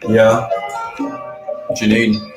Yeah, Janine.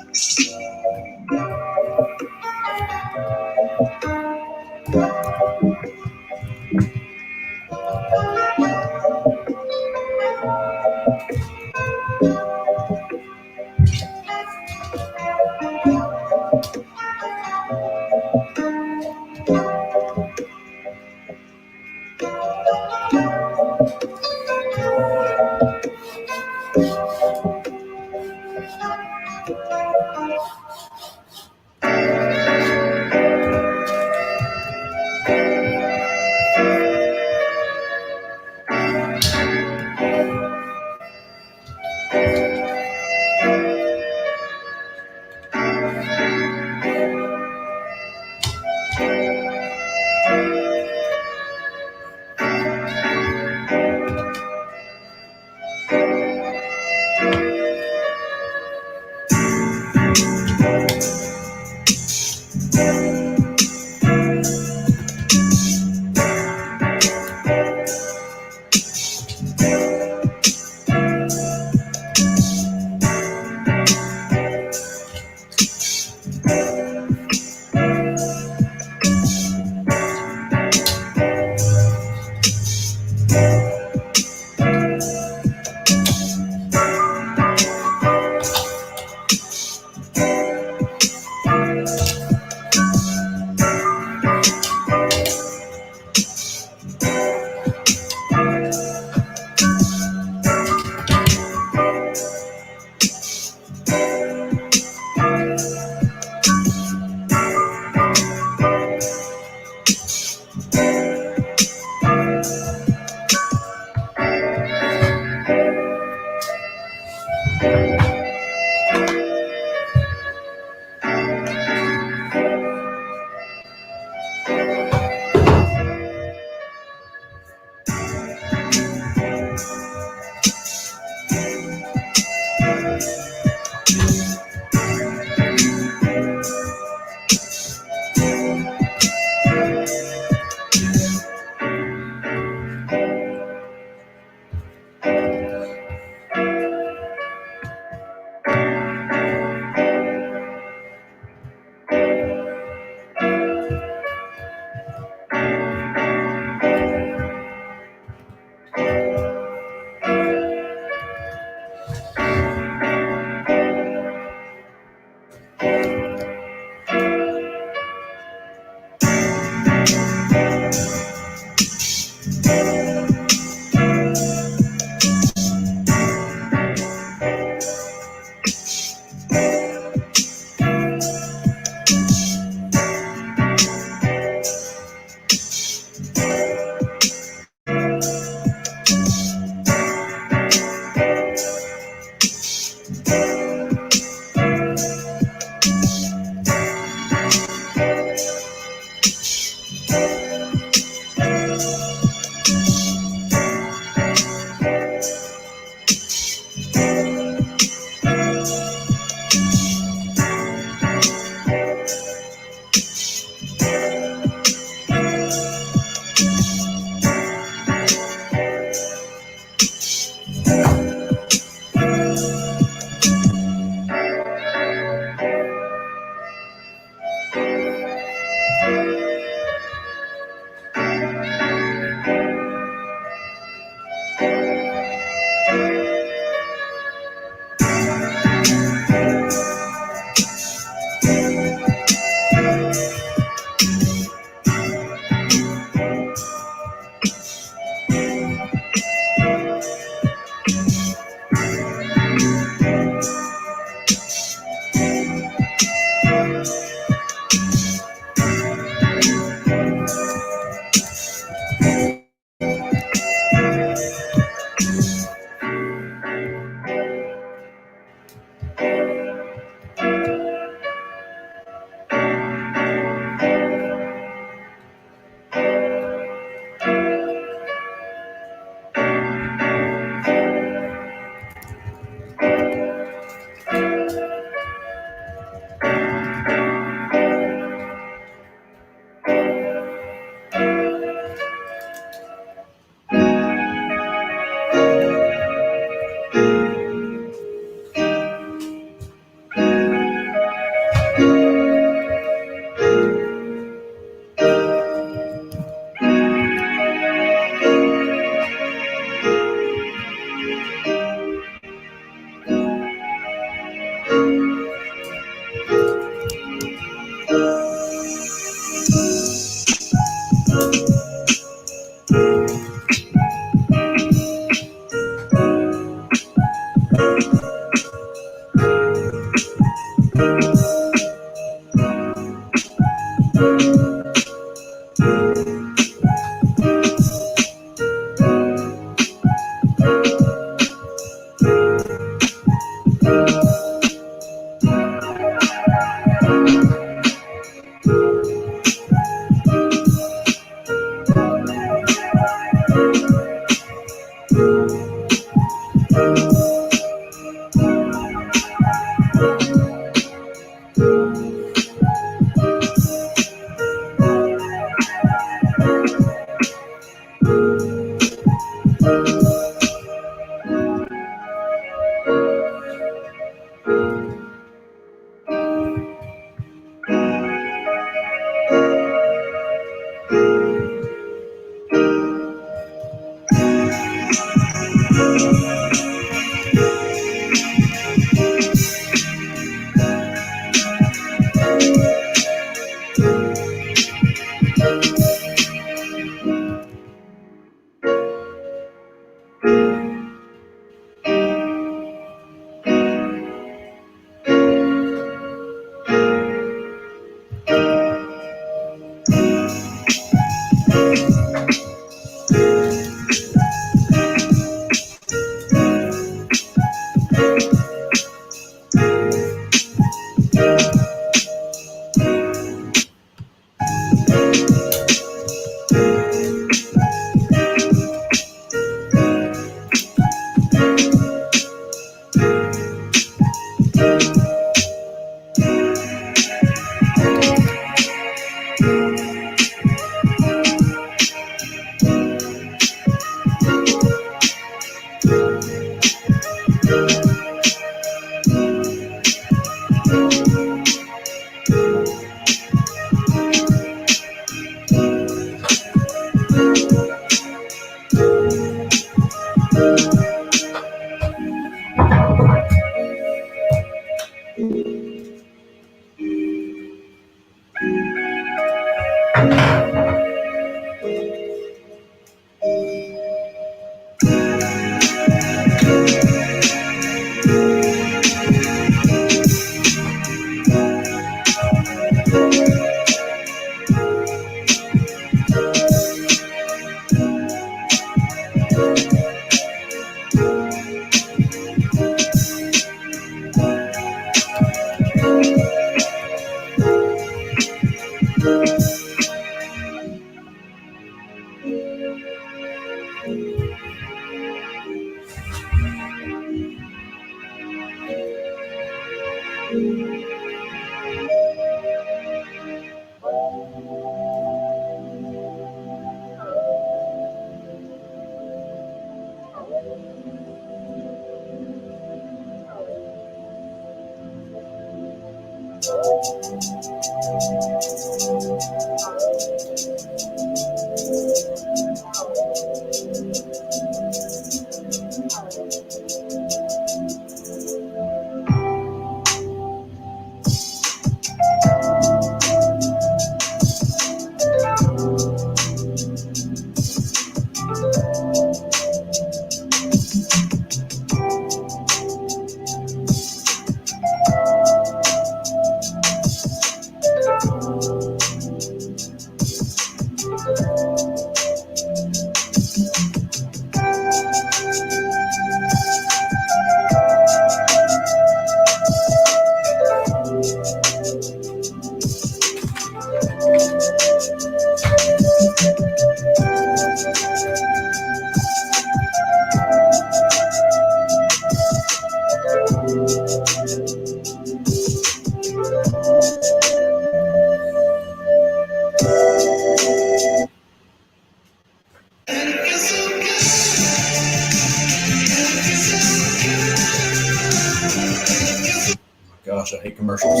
Gosh, I hate commercials.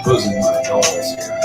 Posing my dolls here.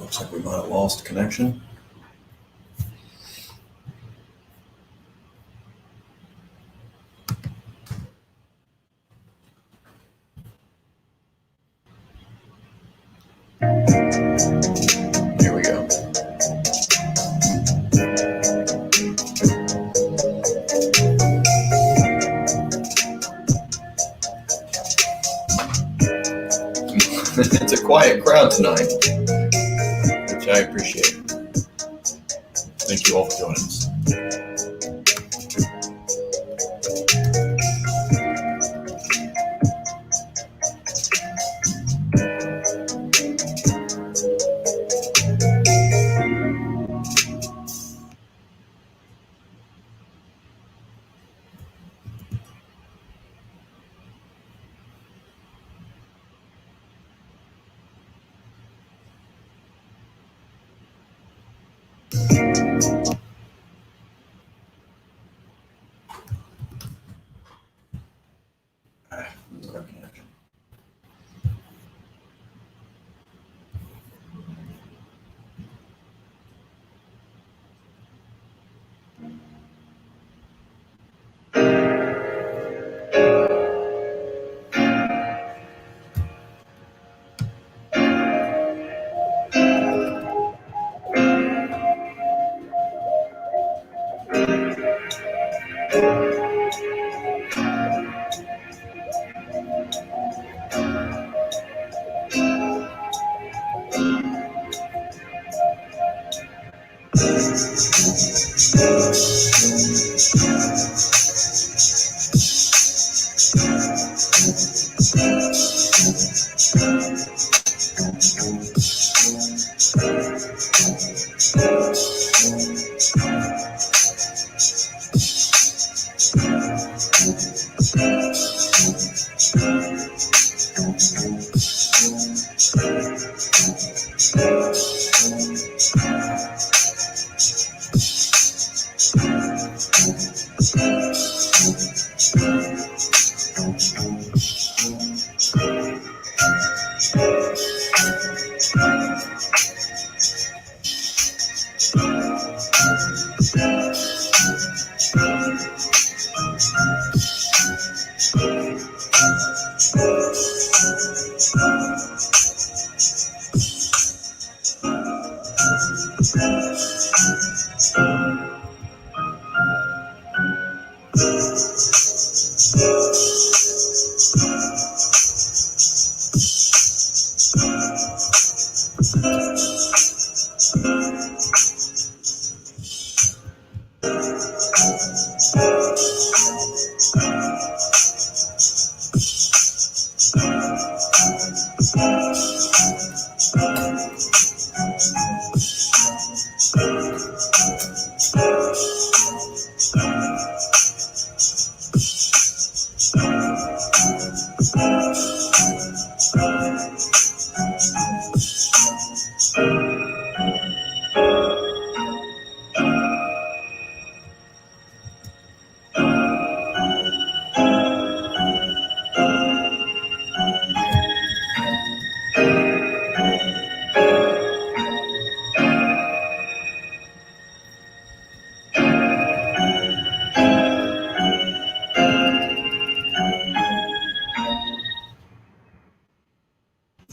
Looks like we might have lost connection. Here we go. It's a quiet crowd tonight, which I appreciate. Thank you all for joining us.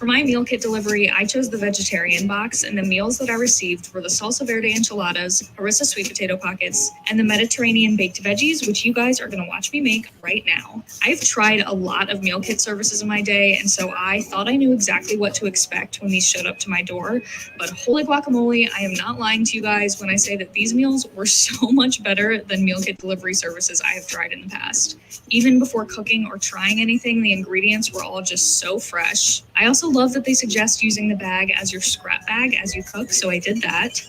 For my meal kit delivery, I chose the vegetarian box, and the meals that I received were the salsa verde enchiladas, harissa sweet potato pockets, and the Mediterranean baked veggies, which you guys are going to watch me make right now. I've tried a lot of meal kit services in my day, and so I thought I knew exactly what to expect when these showed up to my door. But holy guacamole, I am not lying to you guys when I say that these meals were so much better than meal kit delivery services I have tried in the past. Even before cooking or trying anything, the ingredients were all just so fresh. I also love that they suggest using the bag as your scrap bag as you cook, so I did that.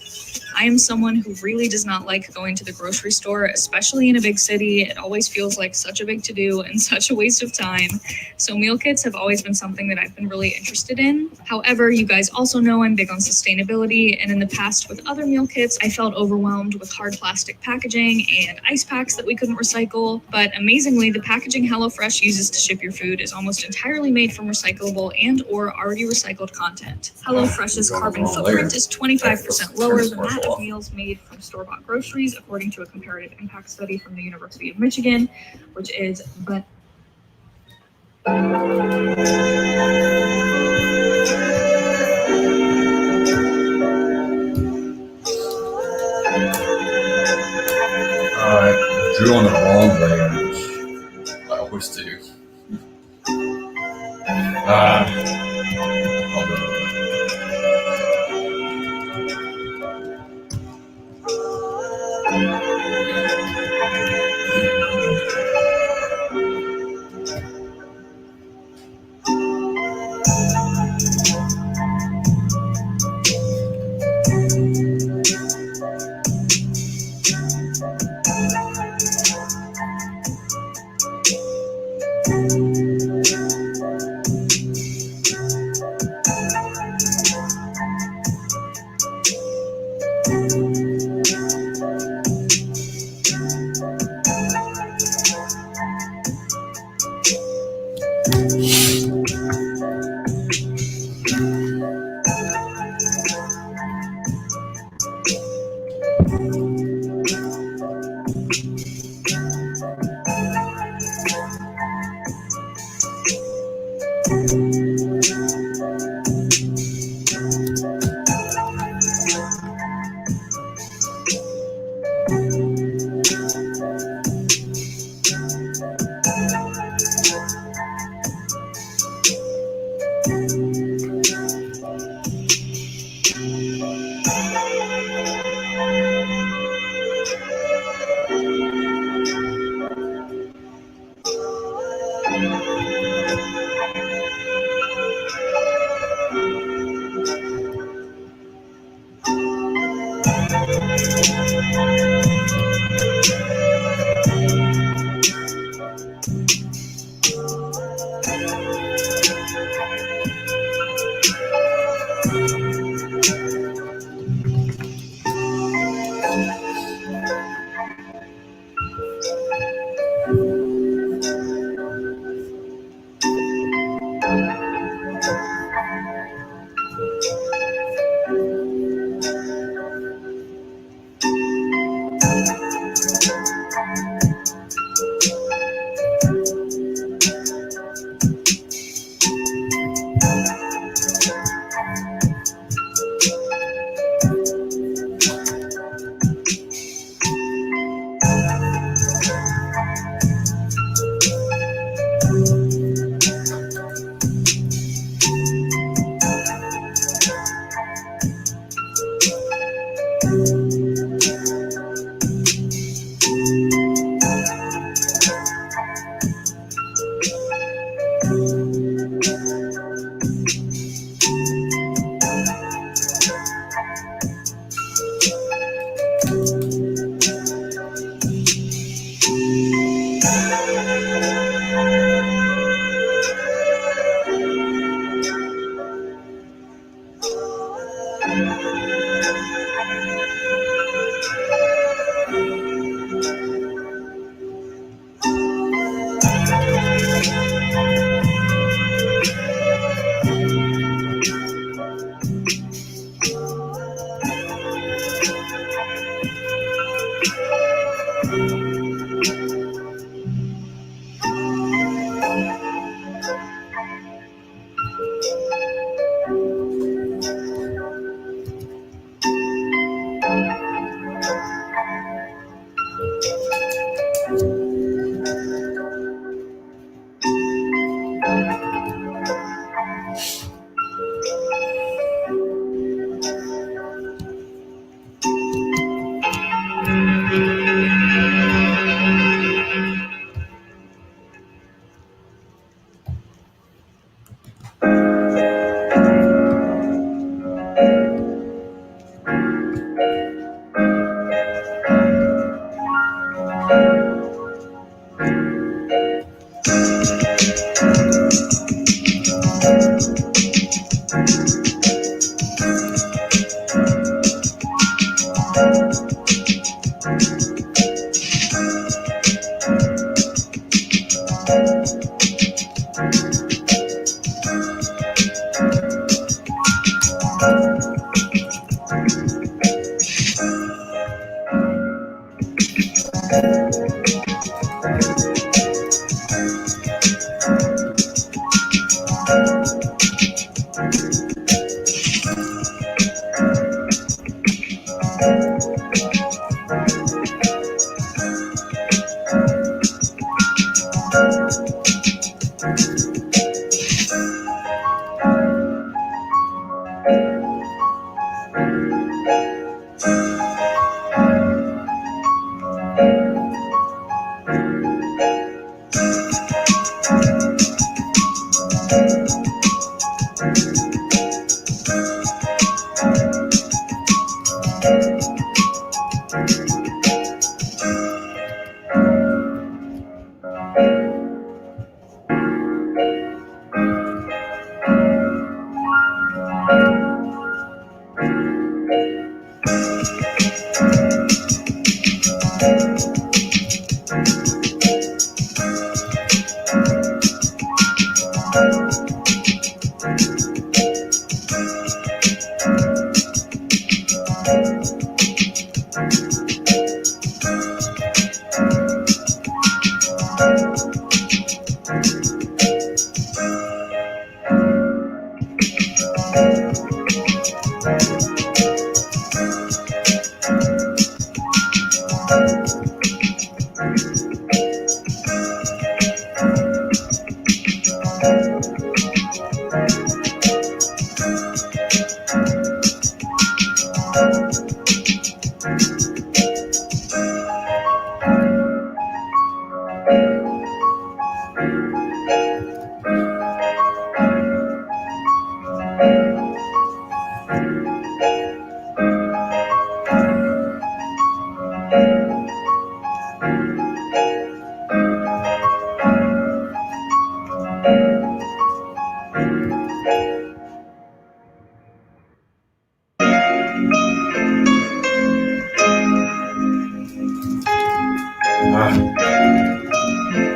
I am someone who really does not like going to the grocery store, especially in a big city. It always feels like such a big to-do and such a waste of time. So meal kits have always been something that I've been really interested in. However, you guys also know I'm big on sustainability, and in the past with other meal kits, I felt overwhelmed with hard plastic packaging and ice packs that we couldn't recycle. But amazingly, the packaging HelloFresh uses to ship your food is almost entirely made from recyclable and or already recycled content. HelloFresh's carbon footprint is 25% lower than that of meals made from store-bought groceries, according to a comparative impact study from the University of Michigan, which is Alright, drilling the wrong layers. I always do. I'll go with it.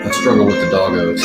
I struggle with the doggos.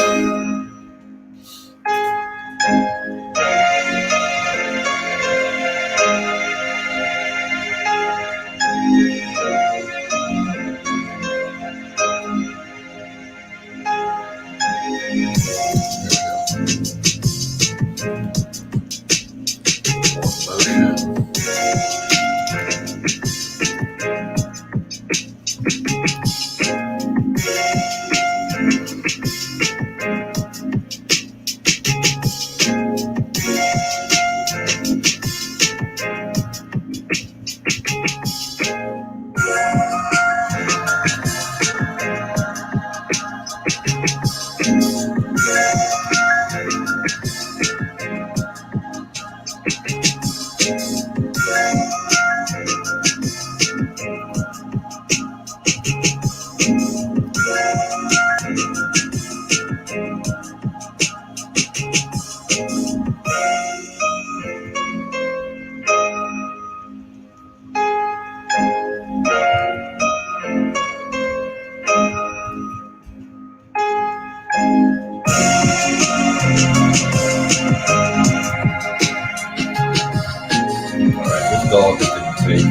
Dog that didn't take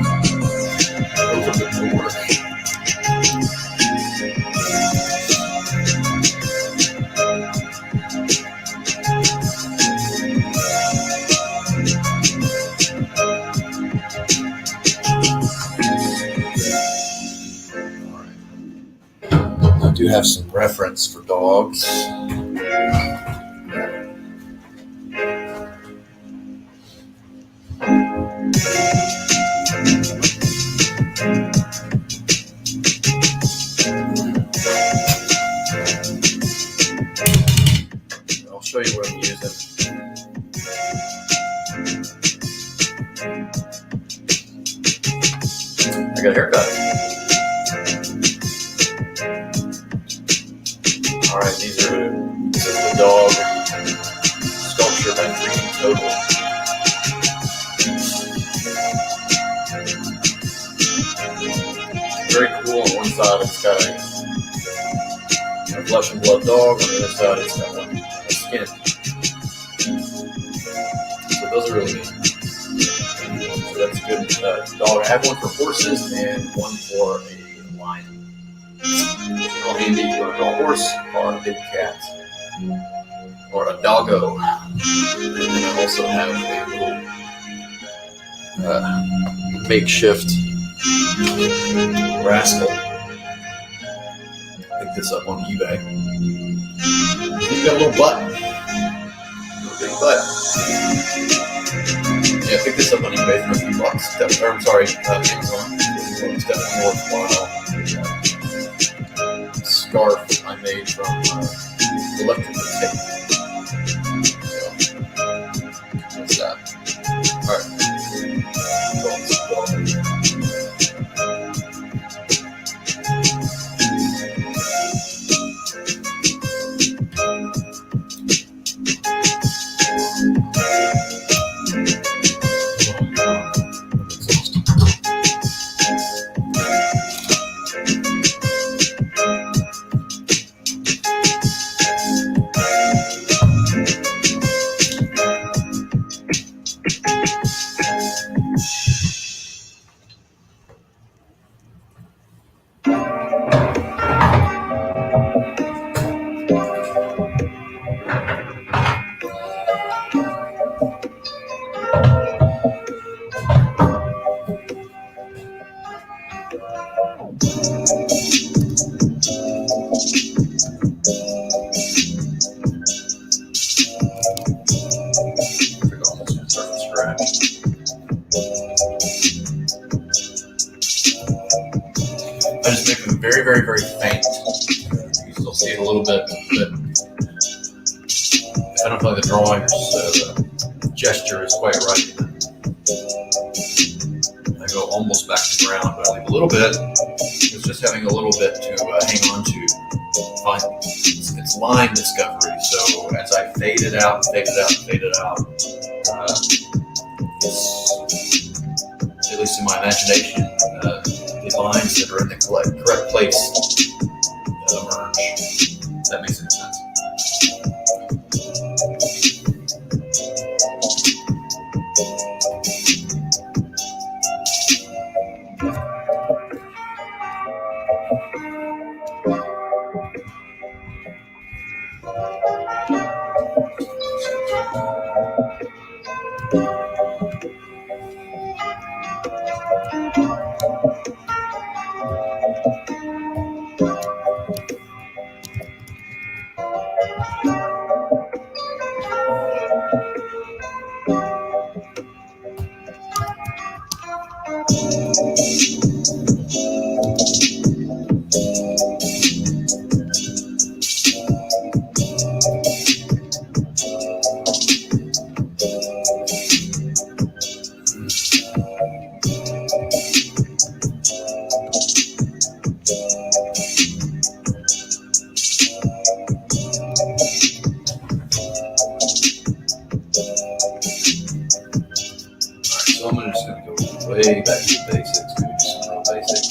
over the door. I do have some reference for dogs. I'll show you what I'm using. I got a haircut. All right, this is the dog sculpture by 3D Total. Very cool. On one side, it's got a flesh and blood dog. On the other side, it's got one skin. So those are really good. So that's a good dog. I have one for horses and one for a lion. Real handy. You want to draw a horse or a big cat or a doggo. And then I also have a little makeshift rascal. Picked this up on eBay. He's got a little butt. Big butt. Yeah, I picked this up on eBay for a few bucks. I'm sorry, Amazon. It's definitely worthwhile. Scarf I made from electrical tape. So, that's that. All right. I just make them very, very, very faint. You can still see it a little bit, but I don't feel like the drawing or the gesture is quite right. I go almost back to ground, but I leave a little bit. It's just having a little bit to hang on to. Fine. It's line discovery. So as I fade it out, it's, at least in my imagination, the lines that are in the correct place emerge. If that makes any sense. So I'm just going to go way back to the basics, maybe do some real basics.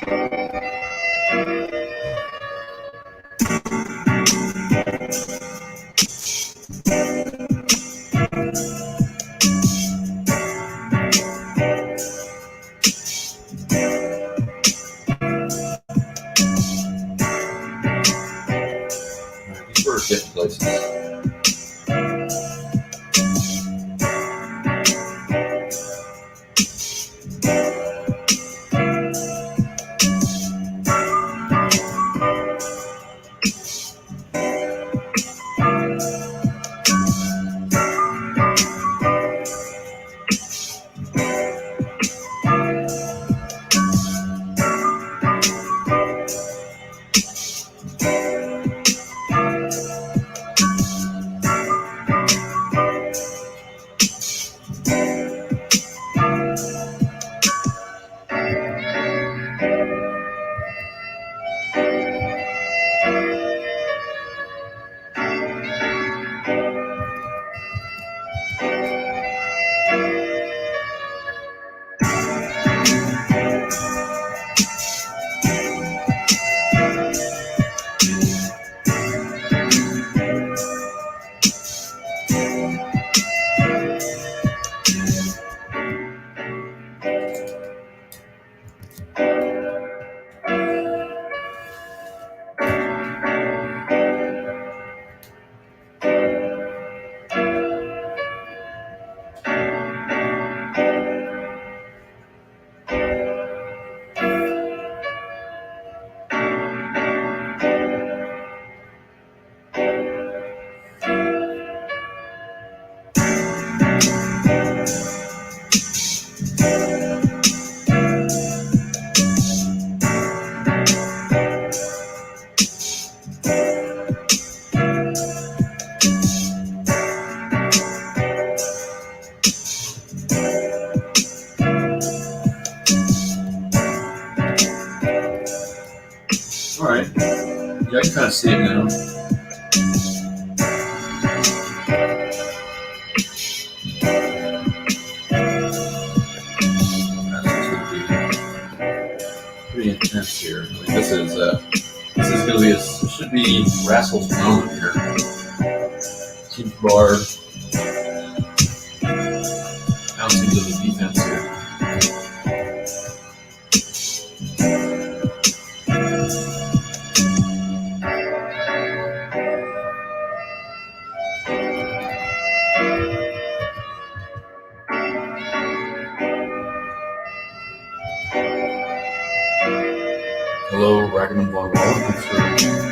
These were different places. All right. Yeah, I can kind of see it now. Pretty intense here. I mean, this is going to be should be Rascal's moment here. Keep the bar bouncing to the defense here. Hello, Ragaman Von Wall. Thanks for coming in.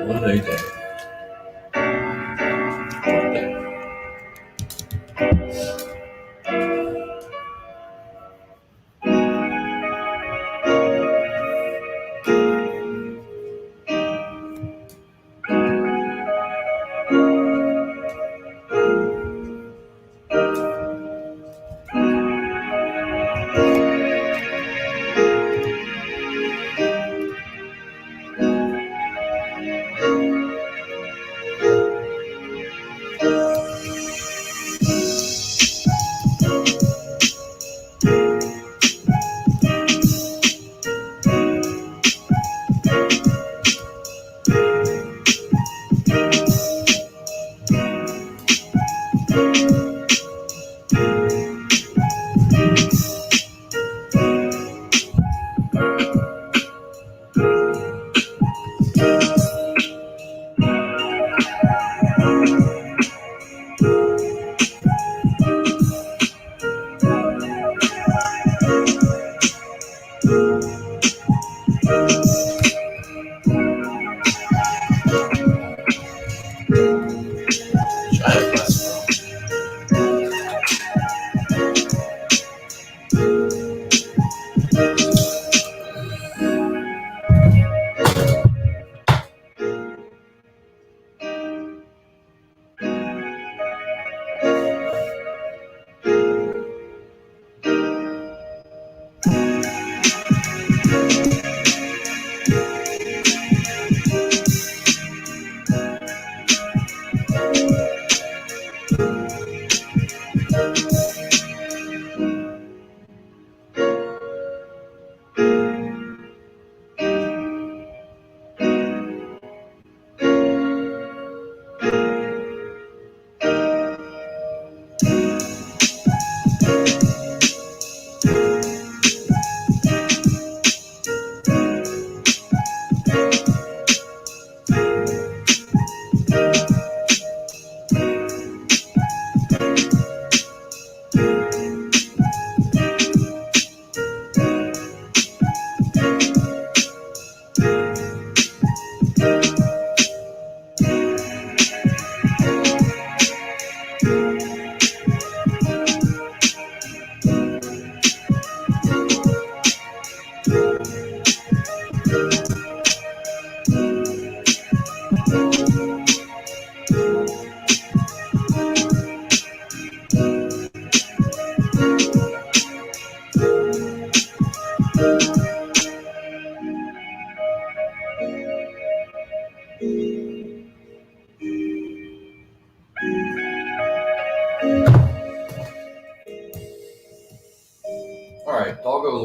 What a day.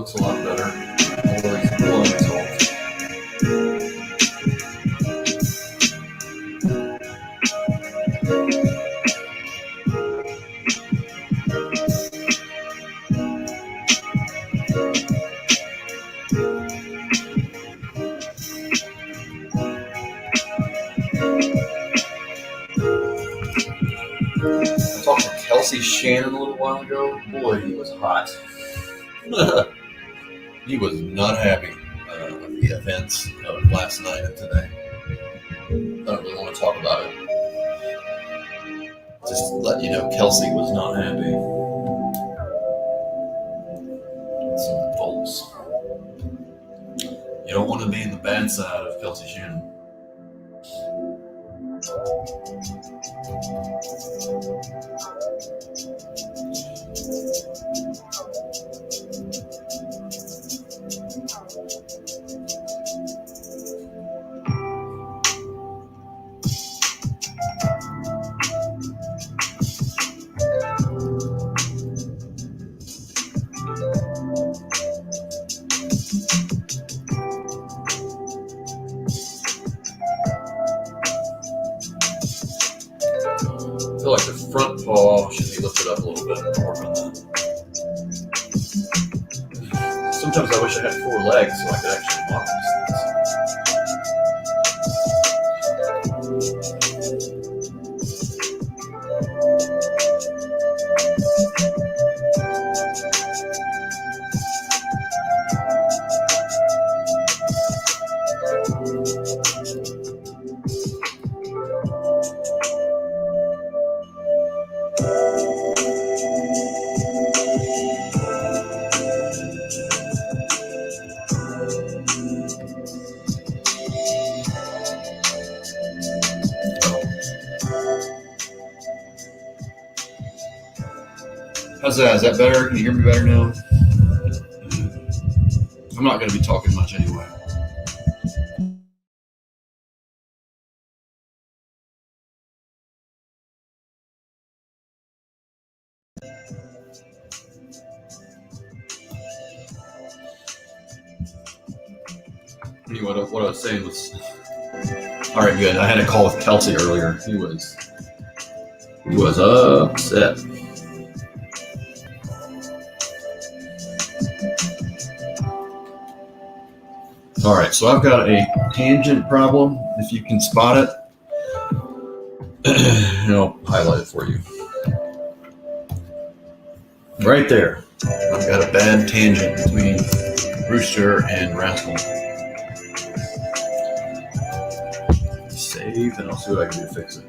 looks a lot better. Although he's a little unresolved. I talked to Kelsey Shannon a little while ago. Boy, he was hot. He was not happy with the events of last night and today. I don't really want to talk about it. Just to let you know, Kelsey was not happy. Some folks. You don't want to be in the bad side of Kelsey Shannon. I feel like the front paw should be lifted up a little bit. I'll work on that. Sometimes I wish I had 4 legs so I could actually walk these things. How's that? Is that better? Can you hear me better now? I'm not going to be talking much anyway. Anyway, what I was saying was, all right, good. I had a call with Kelsey earlier. He was upset. All right, so I've got a tangent problem. If you can spot it, and I'll highlight it for you. Right there. I've got a bad tangent between Rooster and Rascal. Save, and I'll see what I can do to fix it.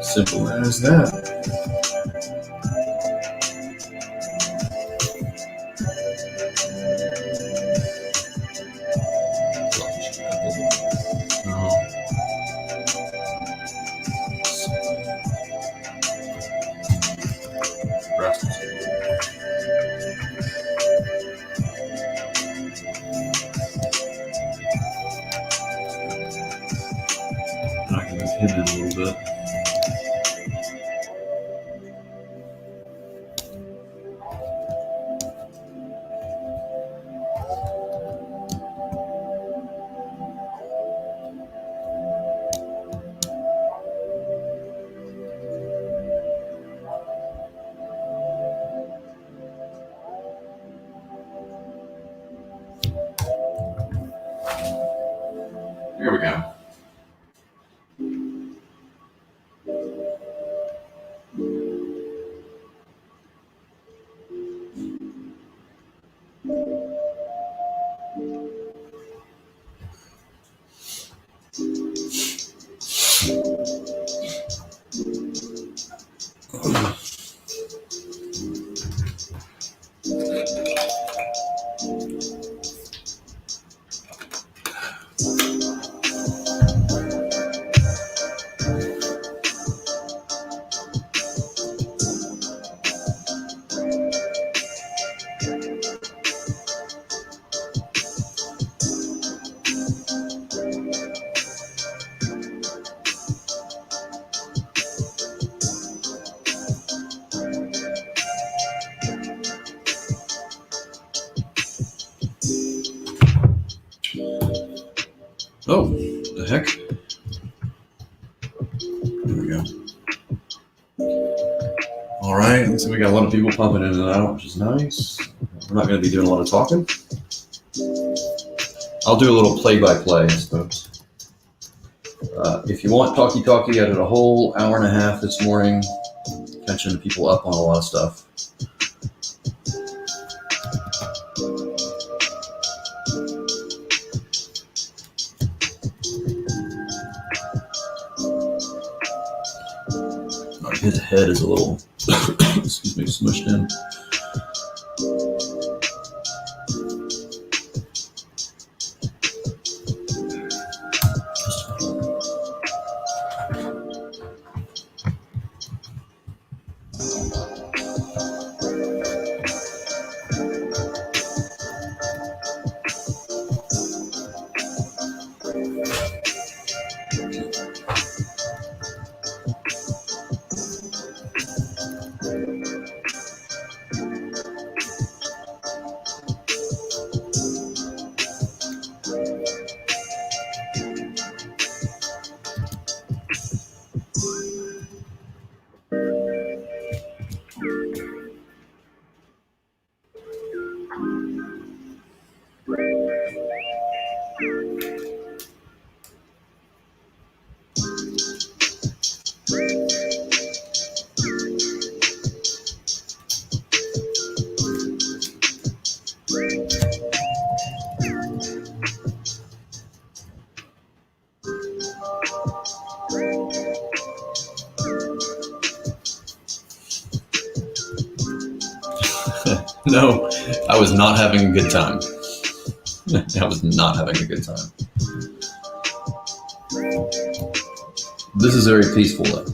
Simple as that. I can move him in a little bit. Here we go. Oh, the heck? There we go. All right, so we got a lot of people popping in and out, which is nice. We're not going to be doing a lot of talking. I'll do a little play-by-play, I suppose. If you want talkie-talkie, I did a whole hour and a half this morning, catching people up on a lot of stuff. His head is a little, excuse me, smushed in. No, I was not having a good time. I was not having a good time. This is very peaceful though.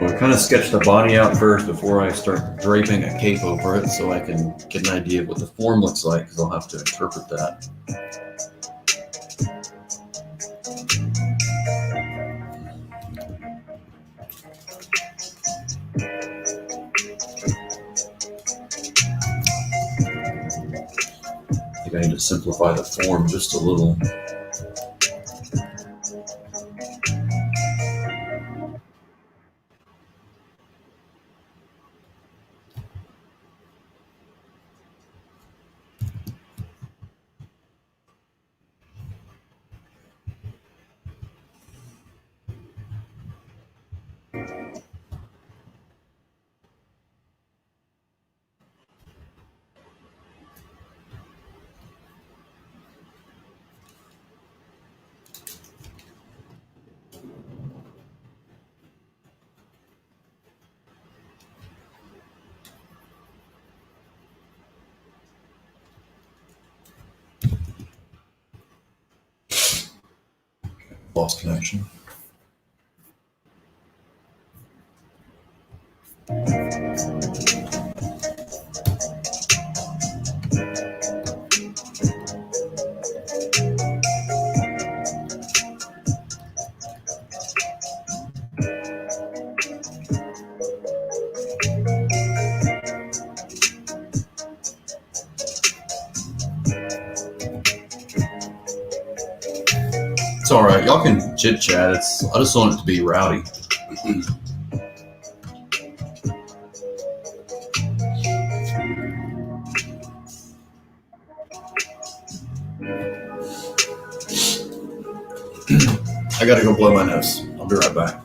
Well, I kind of sketch the body out first before I start draping a cape over it so I can get an idea of what the form looks like, because I'll have to interpret that. I think I need to simplify the form just a little. Lost connection. It's all right. Y'all can chit chat. I just want it to be rowdy. I gotta go blow my nose. I'll be right back.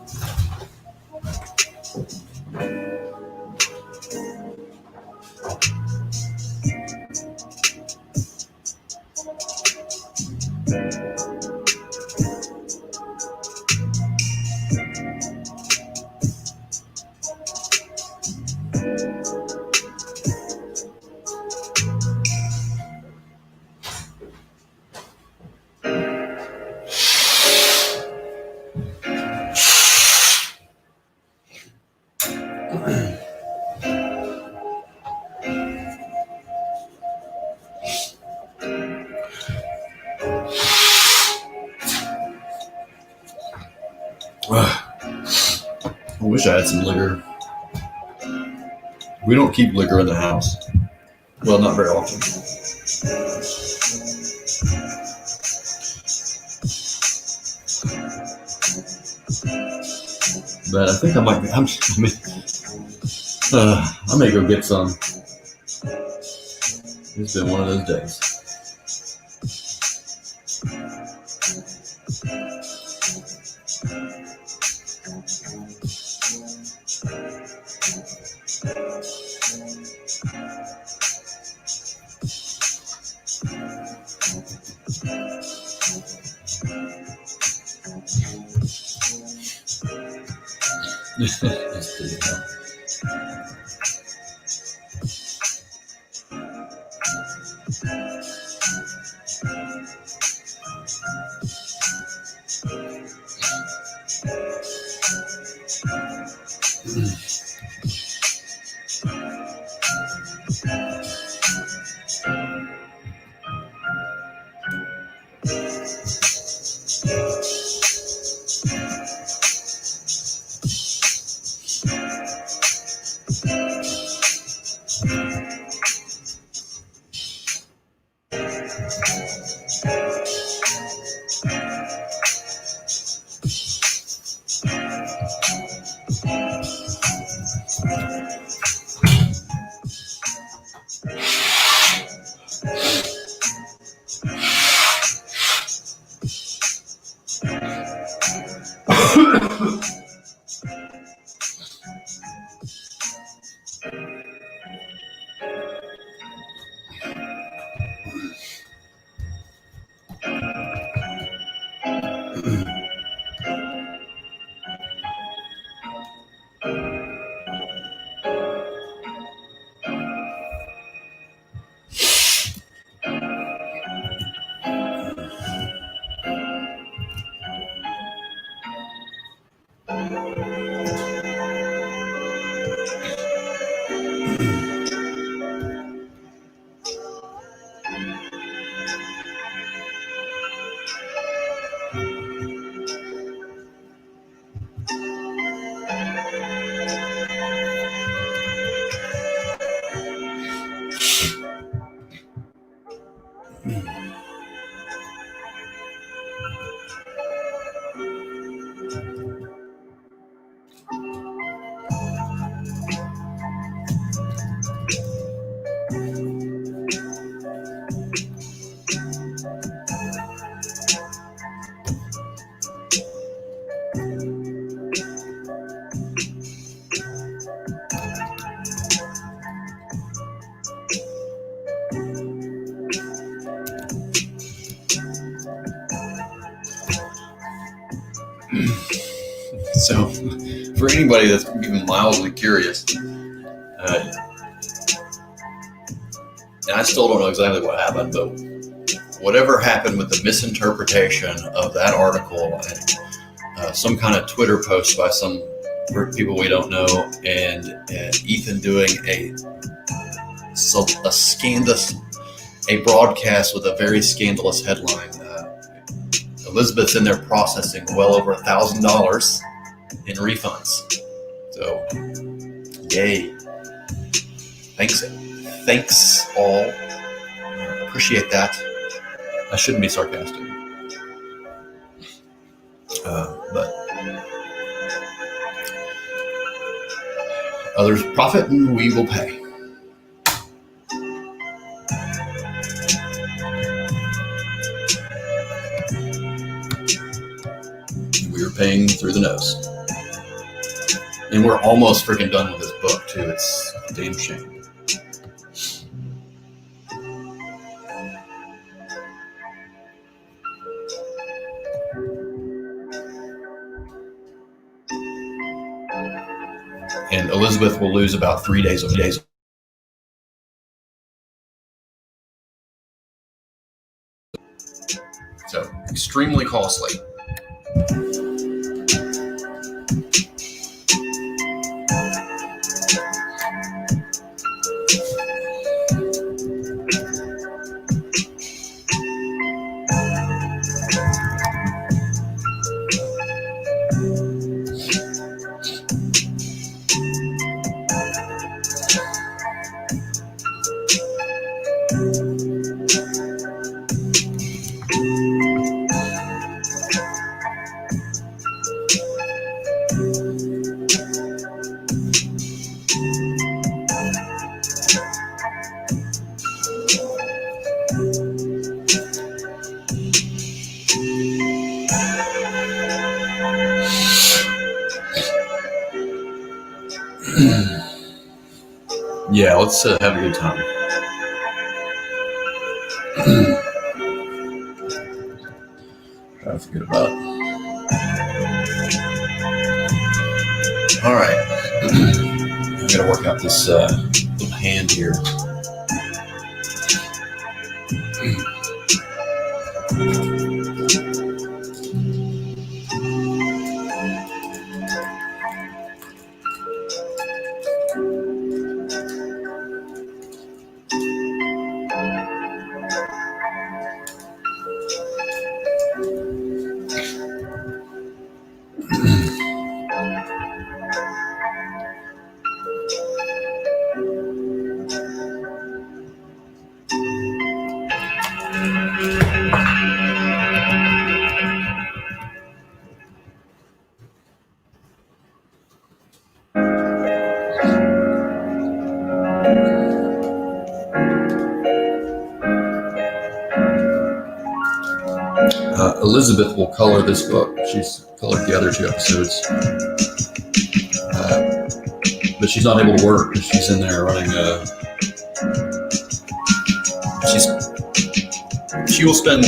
Wish I had some liquor. We don't keep liquor in the house. Well, not very often. But I think I might be. I may go get some. It's been one of those days. So, for anybody that's even mildly curious, and I still don't know exactly what happened, but whatever happened with the misinterpretation of that article and some kind of Twitter post by some people we don't know, and Ethan doing a broadcast with a very scandalous headline. Elizabeth's in there processing well over $1,000 in refunds. So, yay. Thanks all. Appreciate that. I shouldn't be sarcastic. But others profit and we will pay. We're paying through the nose. And we're almost freaking done with this book, too. It's a damn shame. And Elizabeth will lose about 3 days of days. So, extremely costly. Yeah, let's have a good time. Try to forget about it. All right. I gotta work out this little hand here. Elizabeth will color this book. She's colored the other 2 episodes. But she's not able to work because she's in there running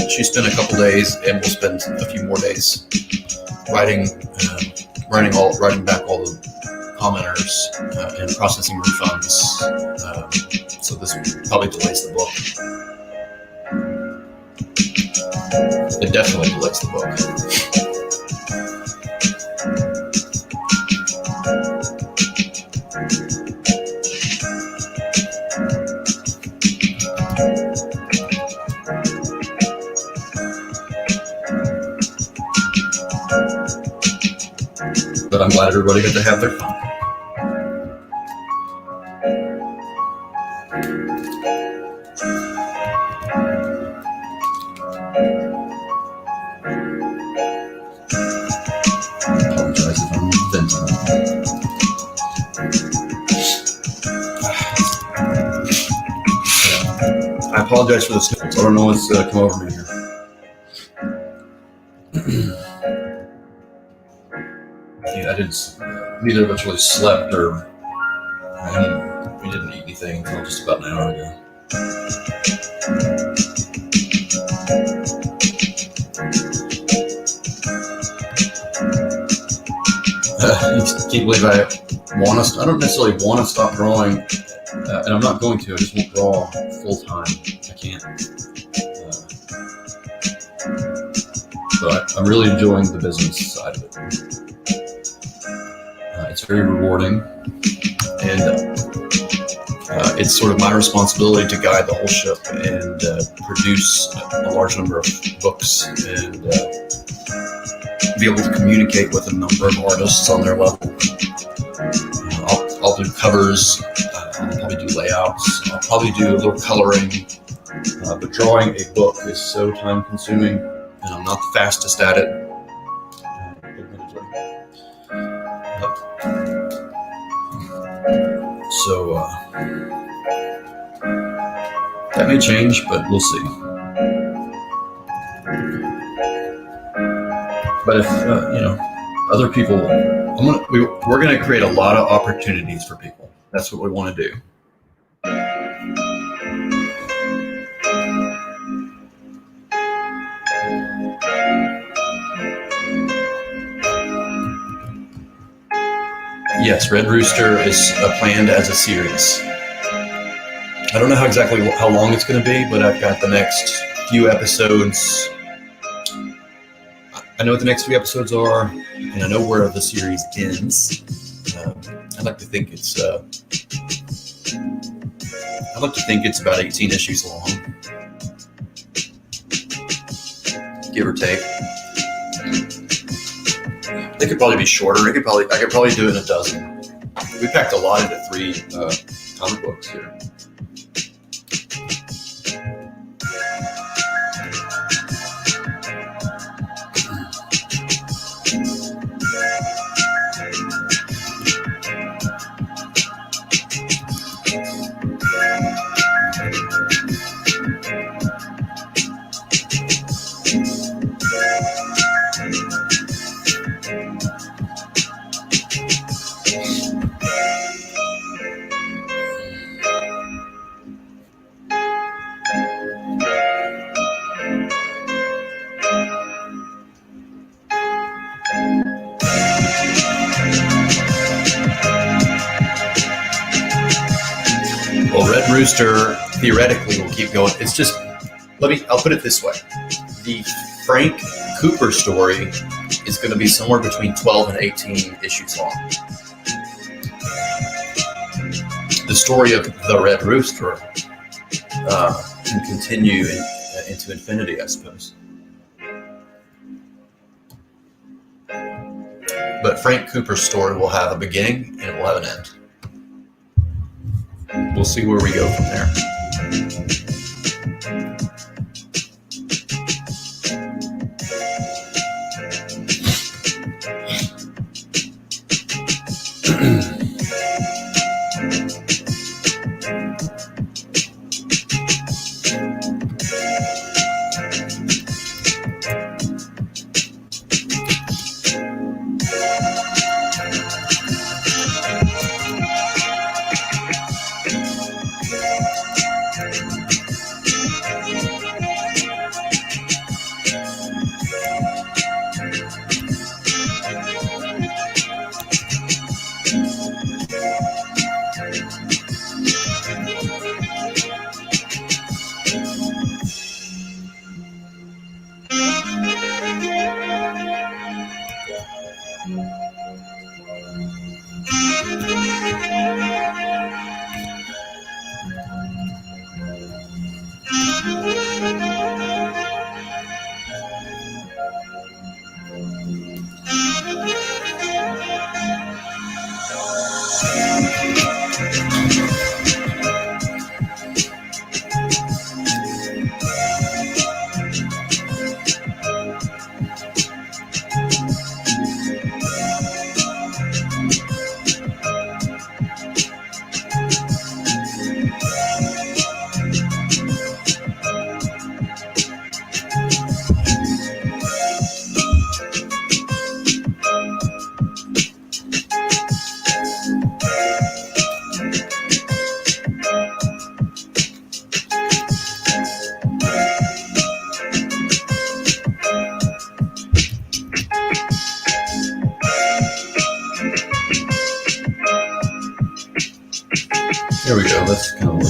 she spent a couple days and will spend a few more days writing back all the commenters and processing refunds. So this probably delays the book. It definitely delays the book. But I'm glad everybody got to have their fun. Apologize if I'm venting. I apologize for the sniffles. I don't know what's come over me here. Neither of us really slept, or we didn't eat anything until just about an hour ago. You can't believe I don't necessarily want to stop drawing, and I'm not going to. I just won't draw full time. I can't. But I'm really enjoying the business side of it. It's very rewarding, and it's sort of my responsibility to guide the whole ship and produce a large number of books and be able to communicate with a number of artists on their level. I'll do covers, I'll probably do layouts, I'll probably do a little coloring, but drawing a book is so time consuming, and I'm not the fastest at it. So that may change, but we'll see. But if other people, we're going to create a lot of opportunities for people. That's what we want to do. Yes, Red Rooster is planned as a series. I don't know exactly how long it's going to be, but I've got the next few episodes. I know what the next few episodes are, and I know where the series ends. I'd like to think it's about 18 issues long, give or take. They could probably be shorter. I could probably do it in a dozen. We packed a lot into 3 comic books here. rooster theoretically will keep going. It's just, I'll put it this way. The Frank Cooper story is going to be somewhere between 12 and 18 issues long. The story of the Red Rooster can continue into infinity, I suppose. But Frank Cooper's story will have a beginning and it will have an end. We'll see where we go from there. There we go. That's kind of working.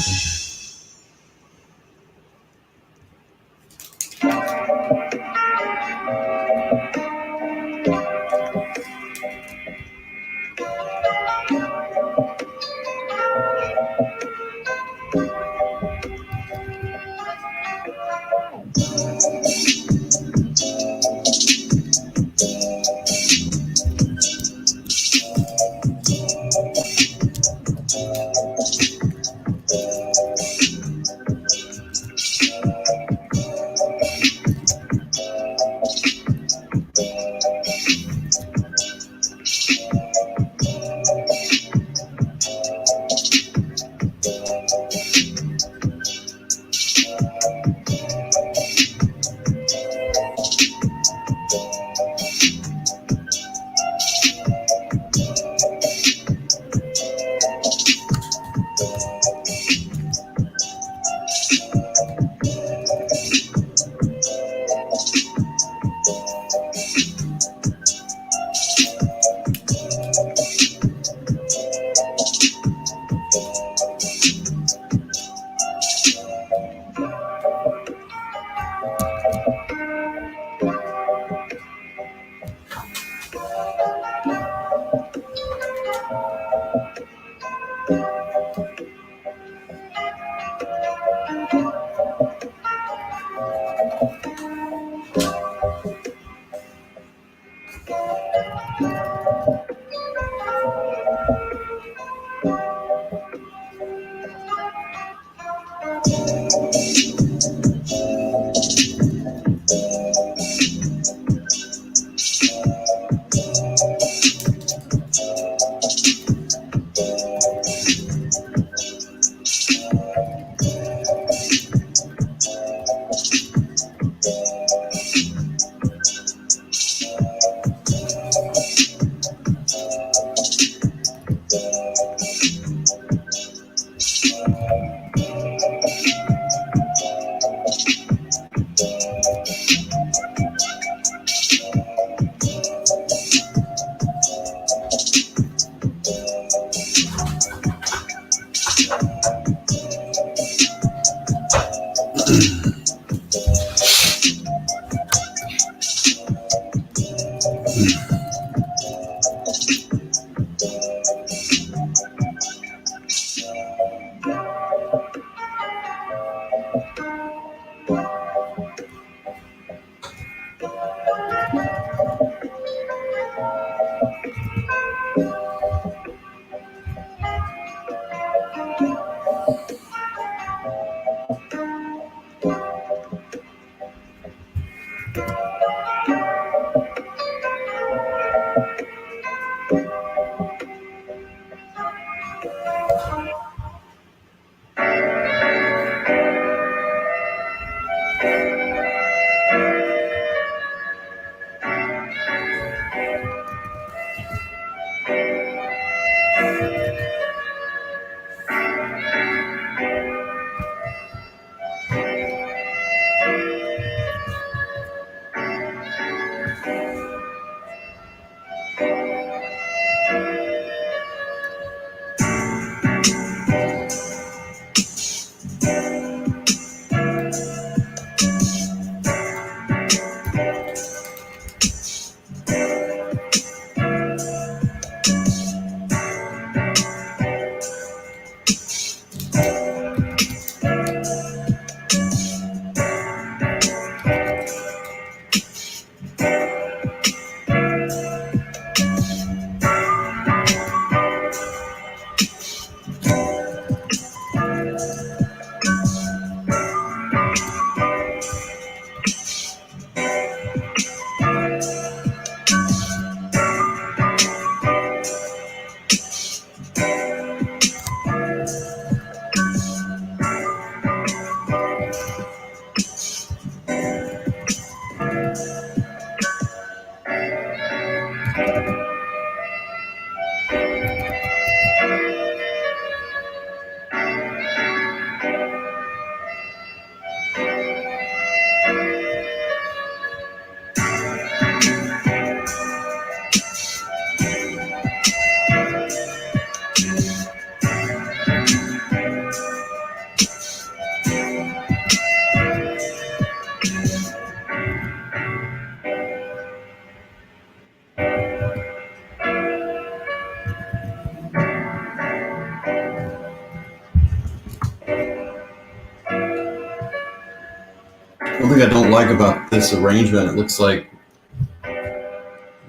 One thing I don't like about this arrangement, it looks like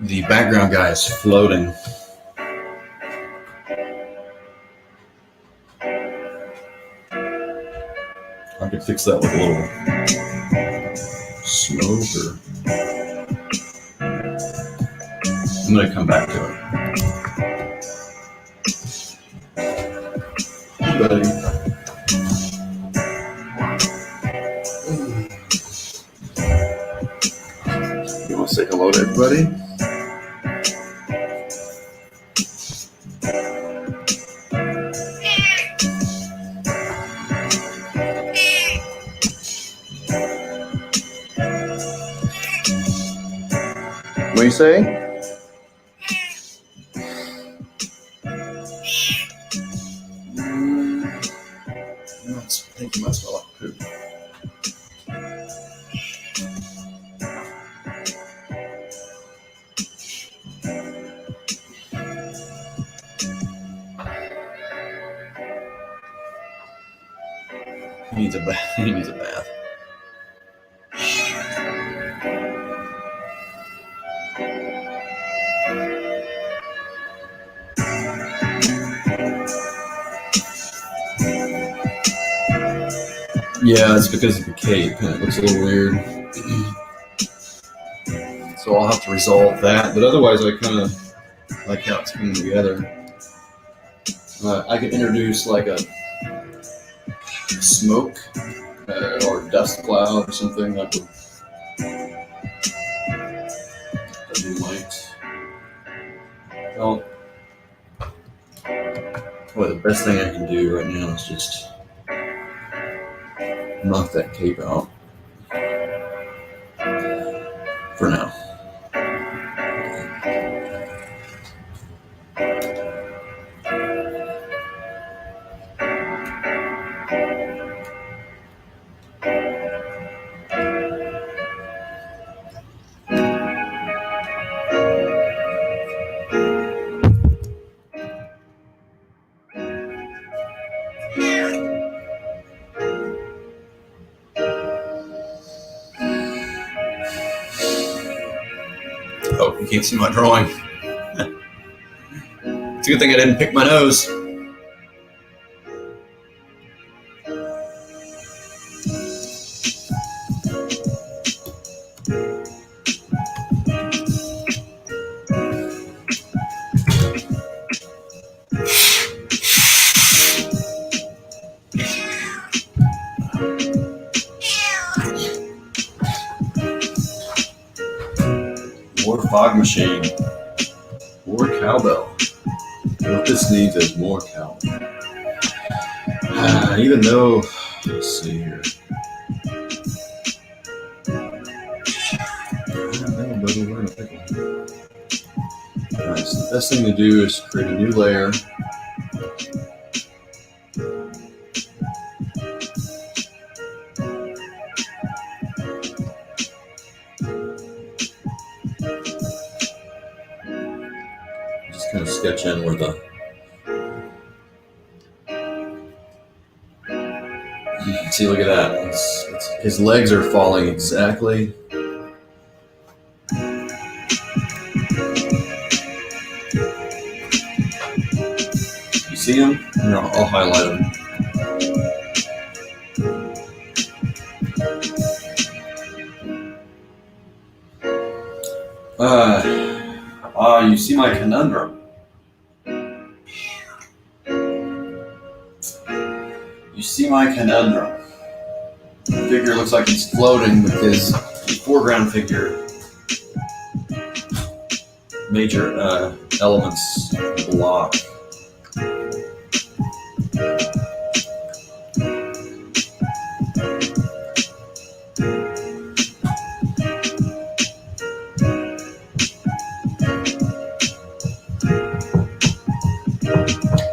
the background guy is floating. I could fix that with a little smoke or... I'm going to come back to it. Hey, buddy. You want to say hello to everybody? What do you say? I think you might smell like poop. He needs a bath. He needs a bath. Yeah, it's because of the cape and it looks a little weird. So I'll have to resolve that, but otherwise I kind of like how it's coming together. I could introduce like a smoke or dust cloud or something that would might. Well, the best thing I can do right now is just knock that cape out for now. You can't see my drawing. It's a good thing I didn't pick my nose. More fog machine. More cowbell. What this needs is more cowbell. Even though, let's see here. Buddy, we're gonna pick one. Alright, so the best thing to do is create a new layer. Just kind of sketch in where the see, look at that. His legs are falling exactly. You see him? Here, I'll highlight him. You see my conundrum. You see my conundrum. The figure looks like he's floating with his foreground figure. Major elements block.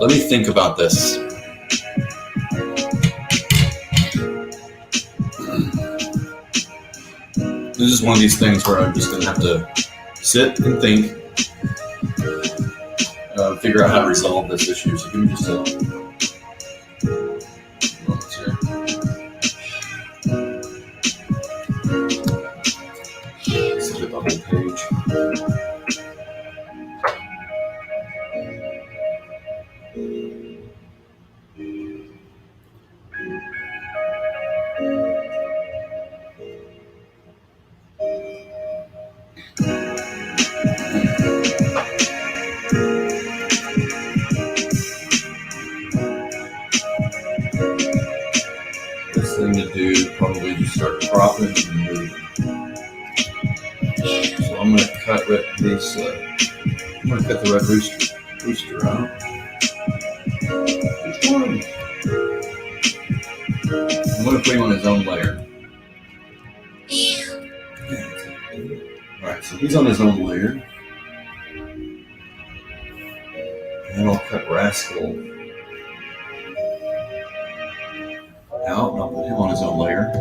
Let me think about this. This is one of these things where I'm just going to have to sit and think, figure out how to resolve this issue. So give me just a moment here. Let's look at the whole page. Best thing to do probably just start cropping and moving. So I'm going to cut this. I'm going to cut the red rooster out. Which one? I'm going to put him on his own layer. Alright, so he's on his own layer. And then I'll cut Rascal out, and I'll put him on his own layer.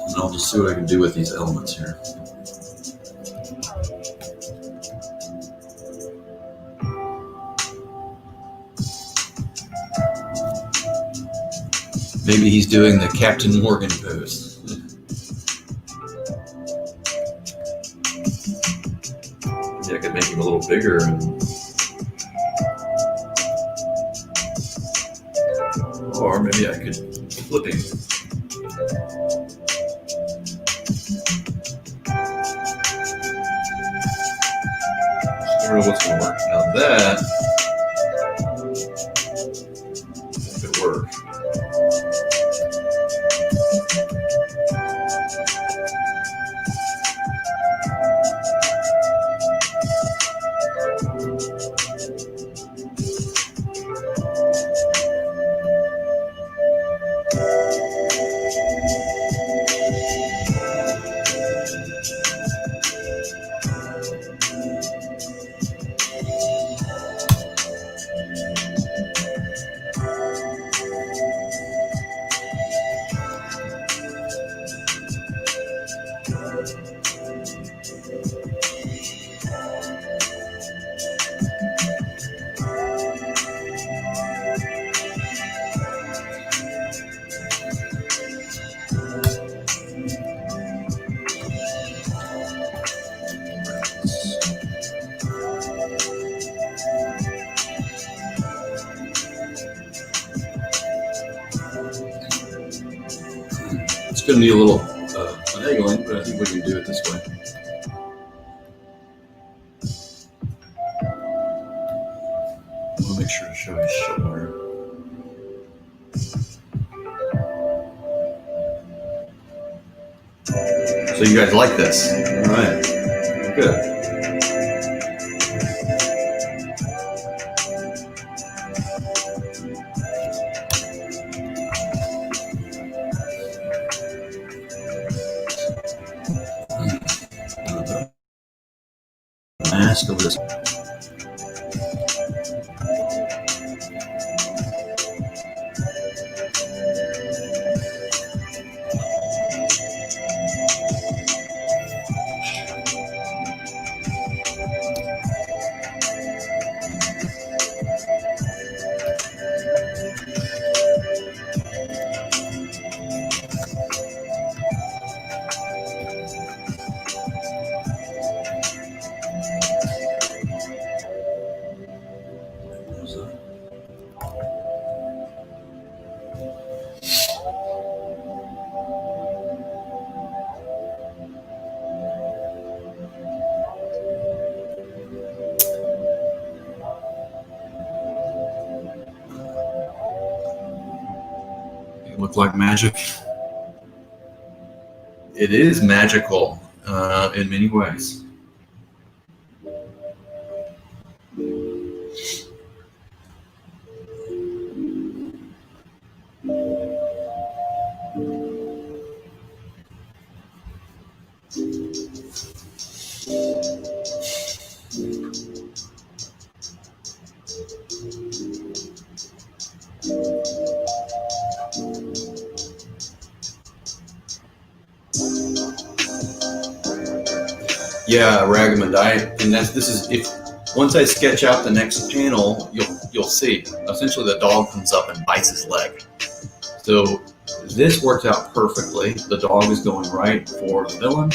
And I'll just see what I can do with these elements here. Maybe he's doing the Captain Morgan pose. Maybe I could make him a little bigger and or maybe I could flip him. I don't know what's going to work. Now that could work. going to need a little finagling, but I think we can do it this way. I'll make sure to show his shoulder. So you guys like this? All right. Good. Mask over this. Look like magic. It is magical in many ways. Yeah, Ragamond. This is if once I sketch out the next panel, you'll see. Essentially, the dog comes up and bites his leg. So this works out perfectly. The dog is going right for the villain,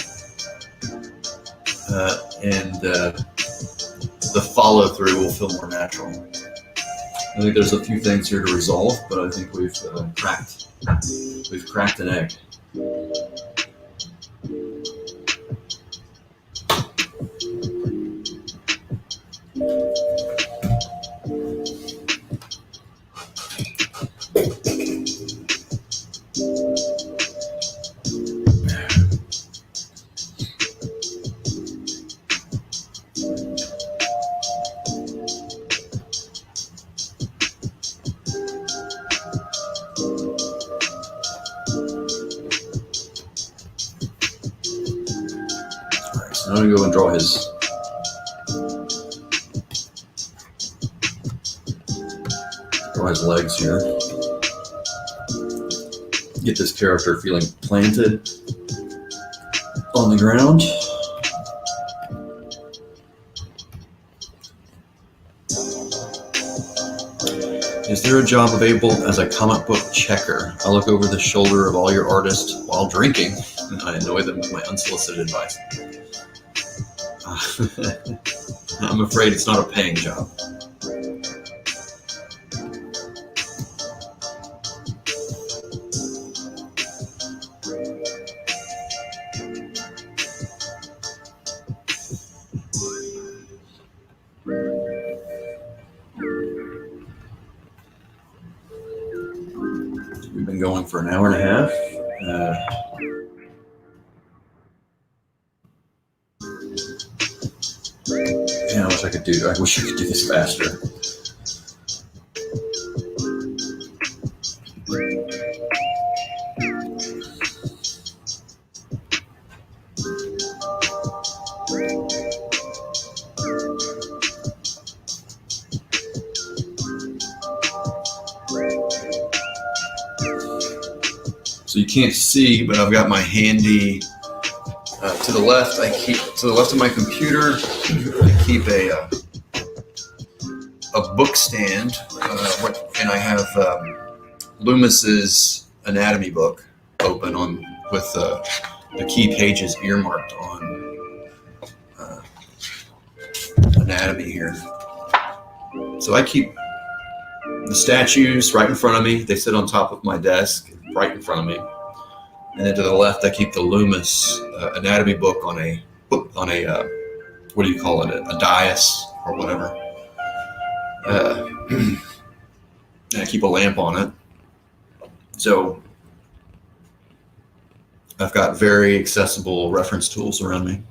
and the follow through will feel more natural. I think there's a few things here to resolve, but I think we've cracked an egg. I'm going to go and draw his legs here. Get this character feeling planted on the ground. Is there a job available as a comic book checker? I look over the shoulder of all your artists while drinking, and I annoy them with my unsolicited advice. I'm afraid it's not a paying job. We've been going for an hour and a half. I wish I could do this faster. So you can't see, but I've got my handy to the left. To the left of my computer. I keep a book stand, and I have Loomis's anatomy book open with the key pages earmarked on anatomy here. So I keep the statues right in front of me. They sit on top of my desk, right in front of me. And then to the left, I keep the Loomis anatomy book on a what do you call it? A dais or whatever. And I keep a lamp on it. So I've got very accessible reference tools around me.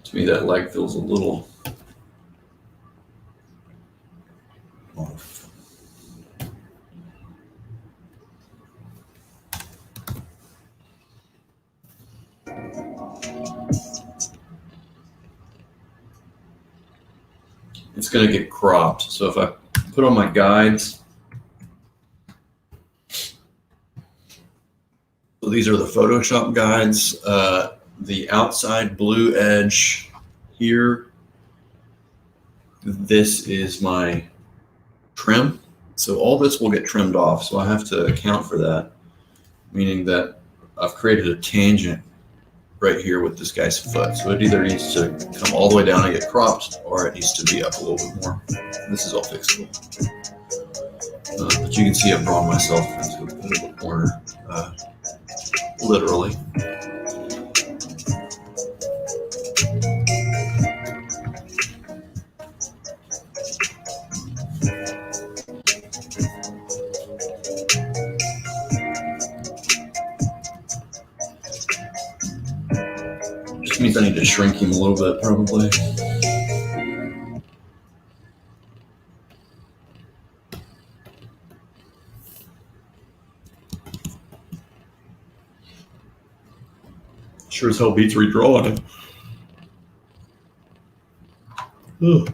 To me, that leg feels a little off. It's going to get cropped. So if I put on my guides, so these are the Photoshop guides. The outside blue edge here, this is my trim. So all this will get trimmed off. So I have to account for that, meaning that I've created a tangent right here with this guy's foot. So it either needs to come all the way down and get cropped, or it needs to be up a little bit more. This is all fixable. But you can see I've drawn myself into a bit of a corner, literally. Just means I need to shrink him a little bit, probably. Sure as hell beats redrawing it. Ugh.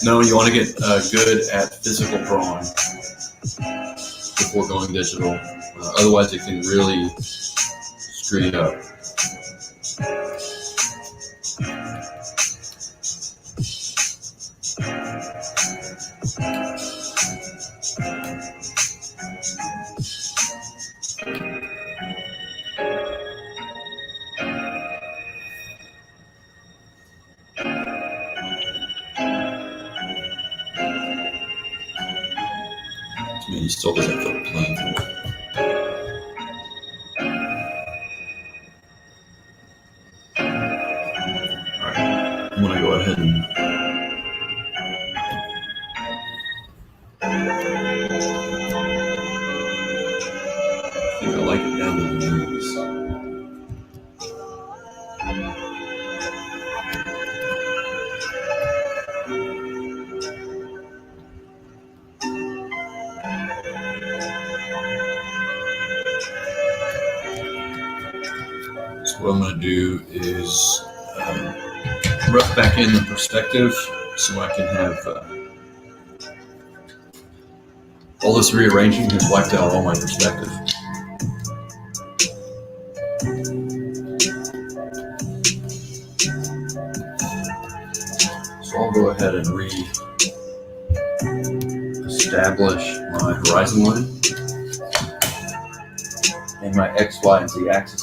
No, you want to get good at physical drawing before going digital. Otherwise, it can really screw you up. To me, he still doesn't feel plain. Alright, I'm gonna go ahead and I think I like it down to the knees. So what I'm going to do is rough back in the perspective so I can have all this rearranging has wiped out all my perspective. So I'll go ahead and re-establish my horizon line and my X, Y, and Z axes.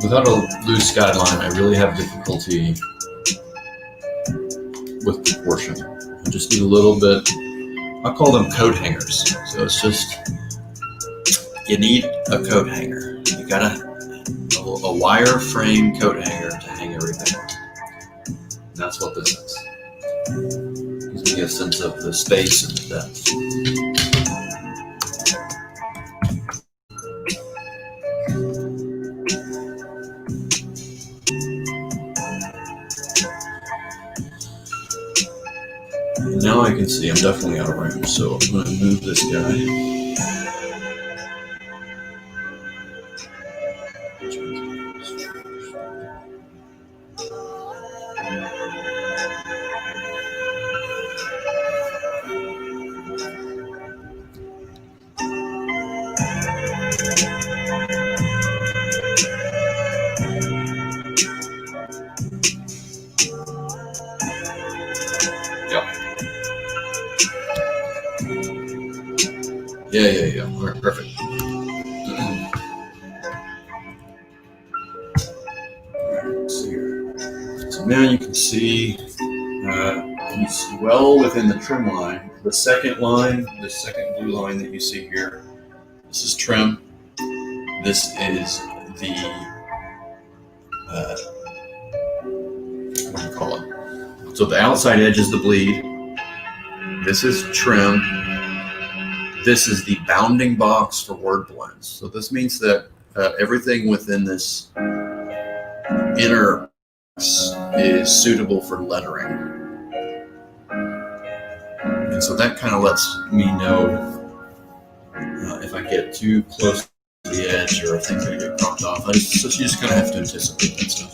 Without a loose guideline, I really have difficulty with proportion. I just need a little bit, I call them coat hangers. So it's just, you need a coat hanger. You got a wire frame coat hanger to hang everything on. And that's what this is. Gives me a sense of the space and the depth. Now I can see I'm definitely out of range, so I'm going to move this guy. Yeah. All right, perfect. Let's see here. So now you can see he's well within the trim line. The second line, the second blue line that you see here, this is trim. This is the, what do you call it? So the outside edge is the bleed. This is trim. This is the bounding box for word blends. So this means that everything within this inner box is suitable for lettering. And so that kind of lets me know if I get too close the edge or things that get cropped off. So you just kind of have to anticipate that stuff.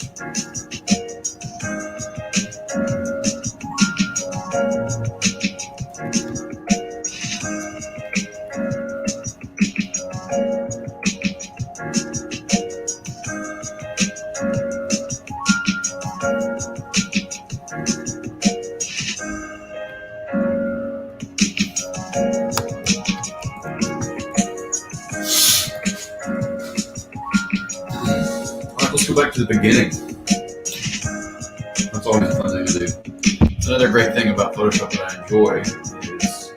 Let's go back to the beginning. That's always a fun thing to do. Another great thing about Photoshop that I enjoy is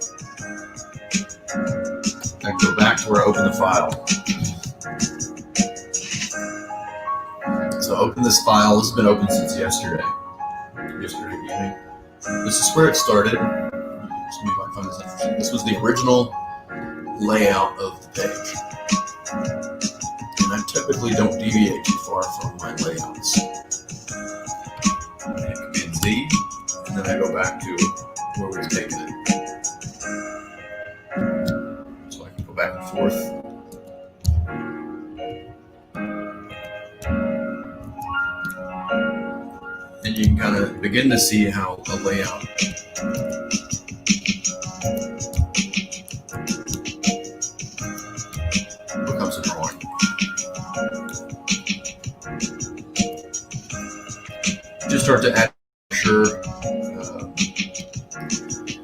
I go back to where I opened the file. So I opened this file. This has been open since yesterday. Yesterday evening. This is where it started. Some of you might find this interesting. This was the original layout of the page. And I typically don't deviate too far from my layouts. I hit Command Z, and then I go back to where we've taken it. So I can go back and forth. And you can kind of begin to see how a layout becomes a drawing. Just start to add structure.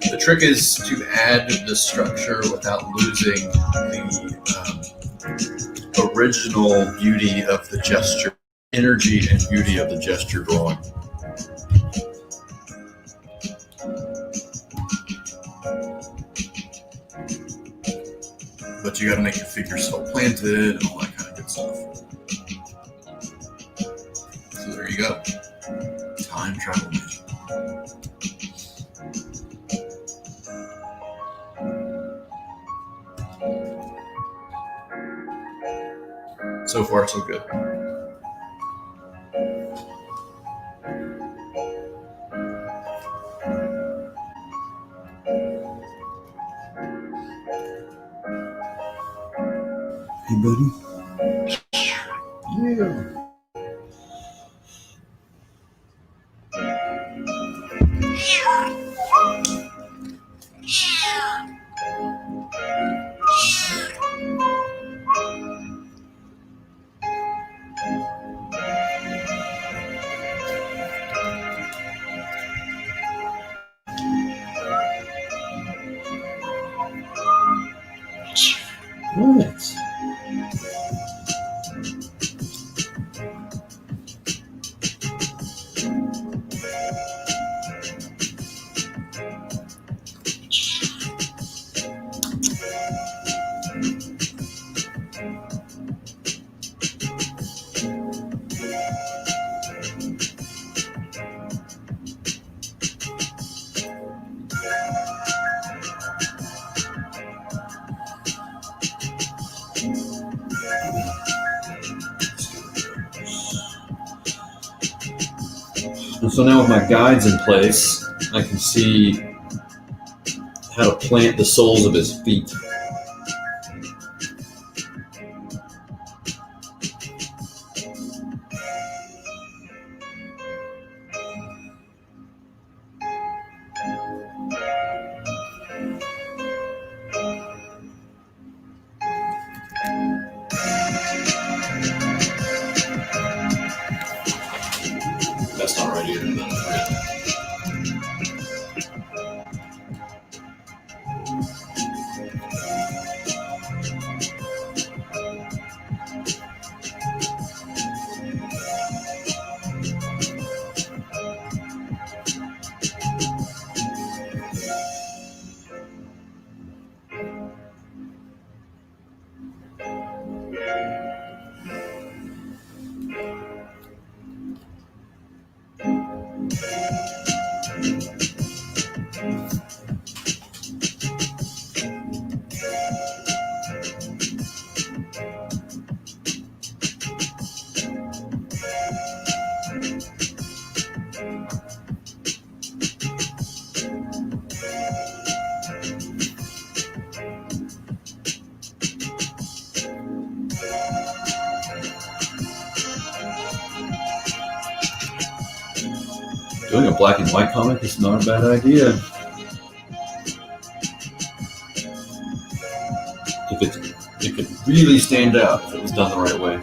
The trick is to add the structure without losing the original beauty of the gesture, energy and beauty of the gesture drawing. But you got to make your figures so planted and all that kind of good stuff. So there you go. Time travel magic. So far, so good. Hey, buddy. Yeah. Nice. So now with my guides in place, I can see how to plant the soles of his feet. That's not right either. Doing a black and white comic is not a bad idea. It could really stand out if it was done the right way.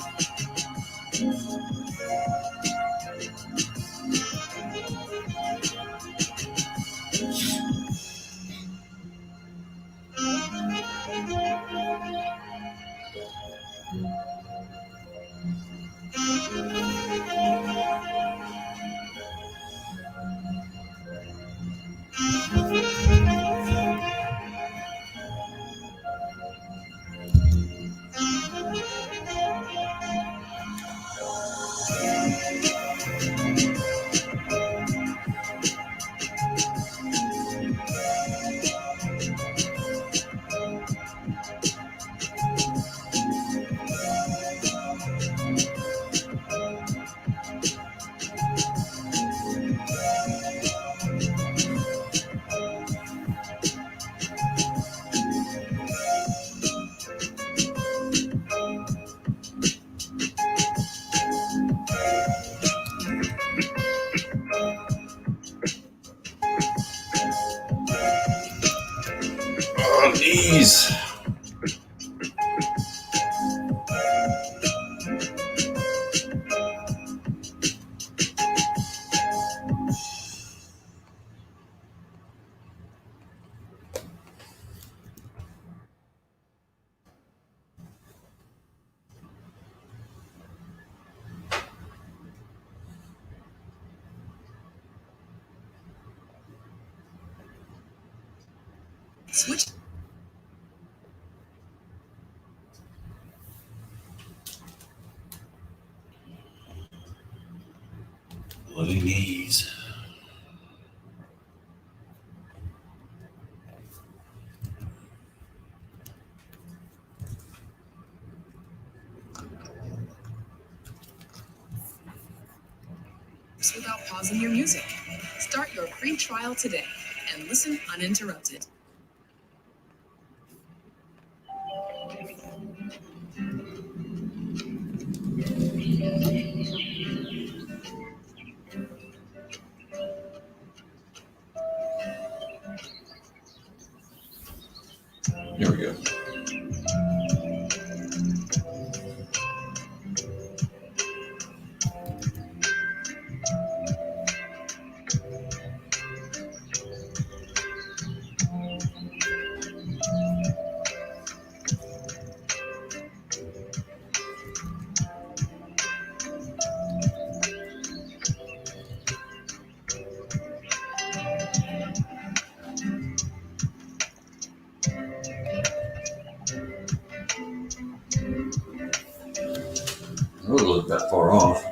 Oh, knees. Switch. Bloody knees. Without pausing your music. Start your free trial today and listen uninterrupted. Here we go. I don't look that far off.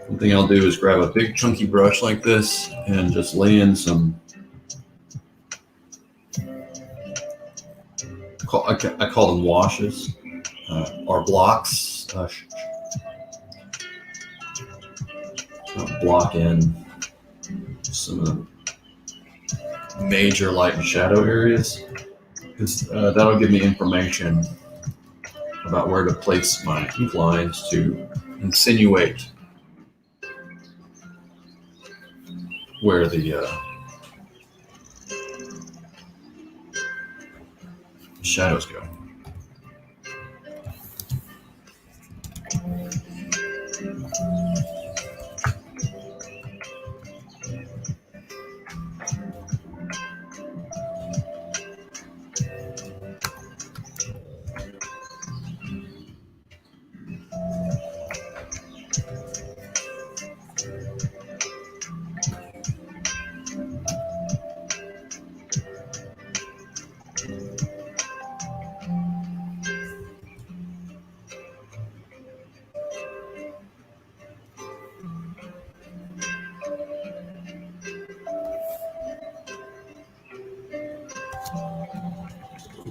One thing I'll do is grab a big chunky brush like this and just lay in some, I call them washes or blocks. Block in some of the major light and shadow areas, because that'll give me information about where to place my ink lines to insinuate where the shadows go.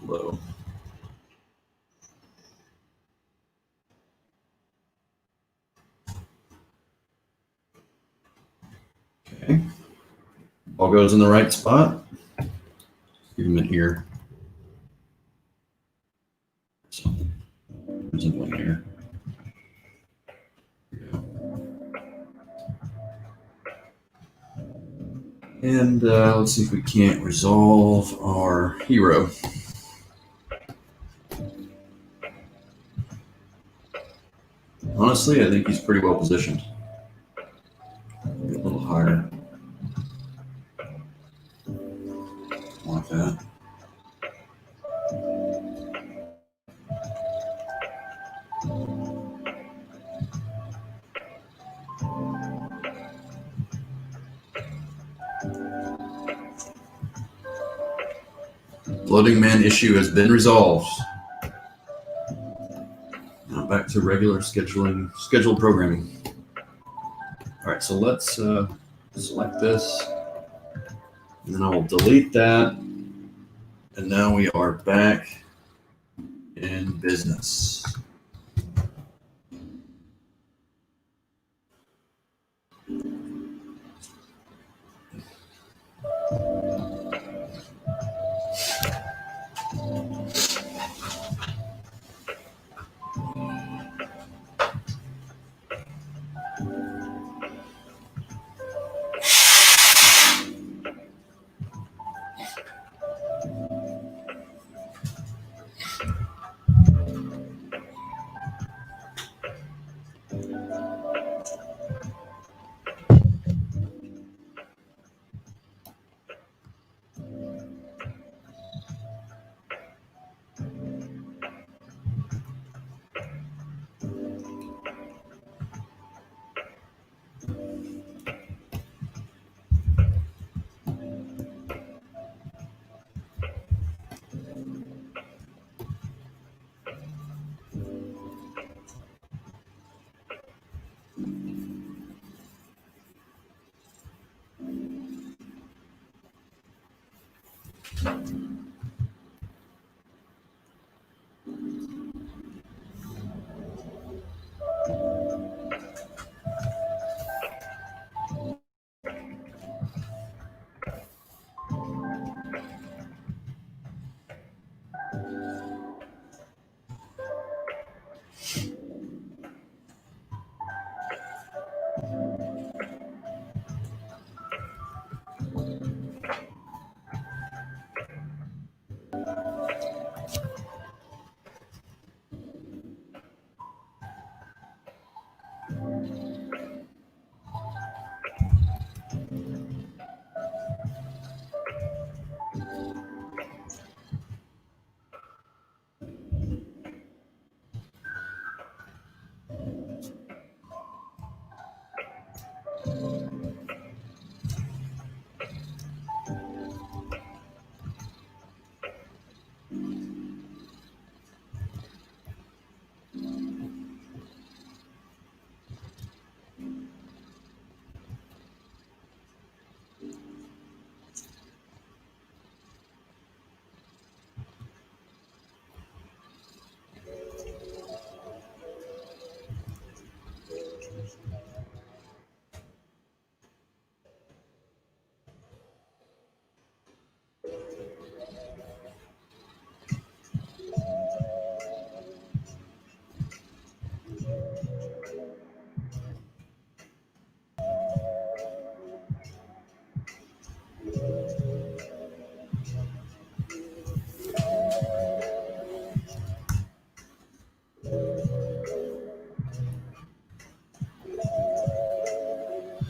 Low. Okay. All goes in the right spot. Give him an ear. So, there's one ear. And let's see if we can't resolve our hero. Honestly, I think he's pretty well positioned. Get a little higher. Like that. Floating man issue has been resolved. Now back to regular scheduled programming. All right, so let's select this, and then I will delete that. And now we are back in business.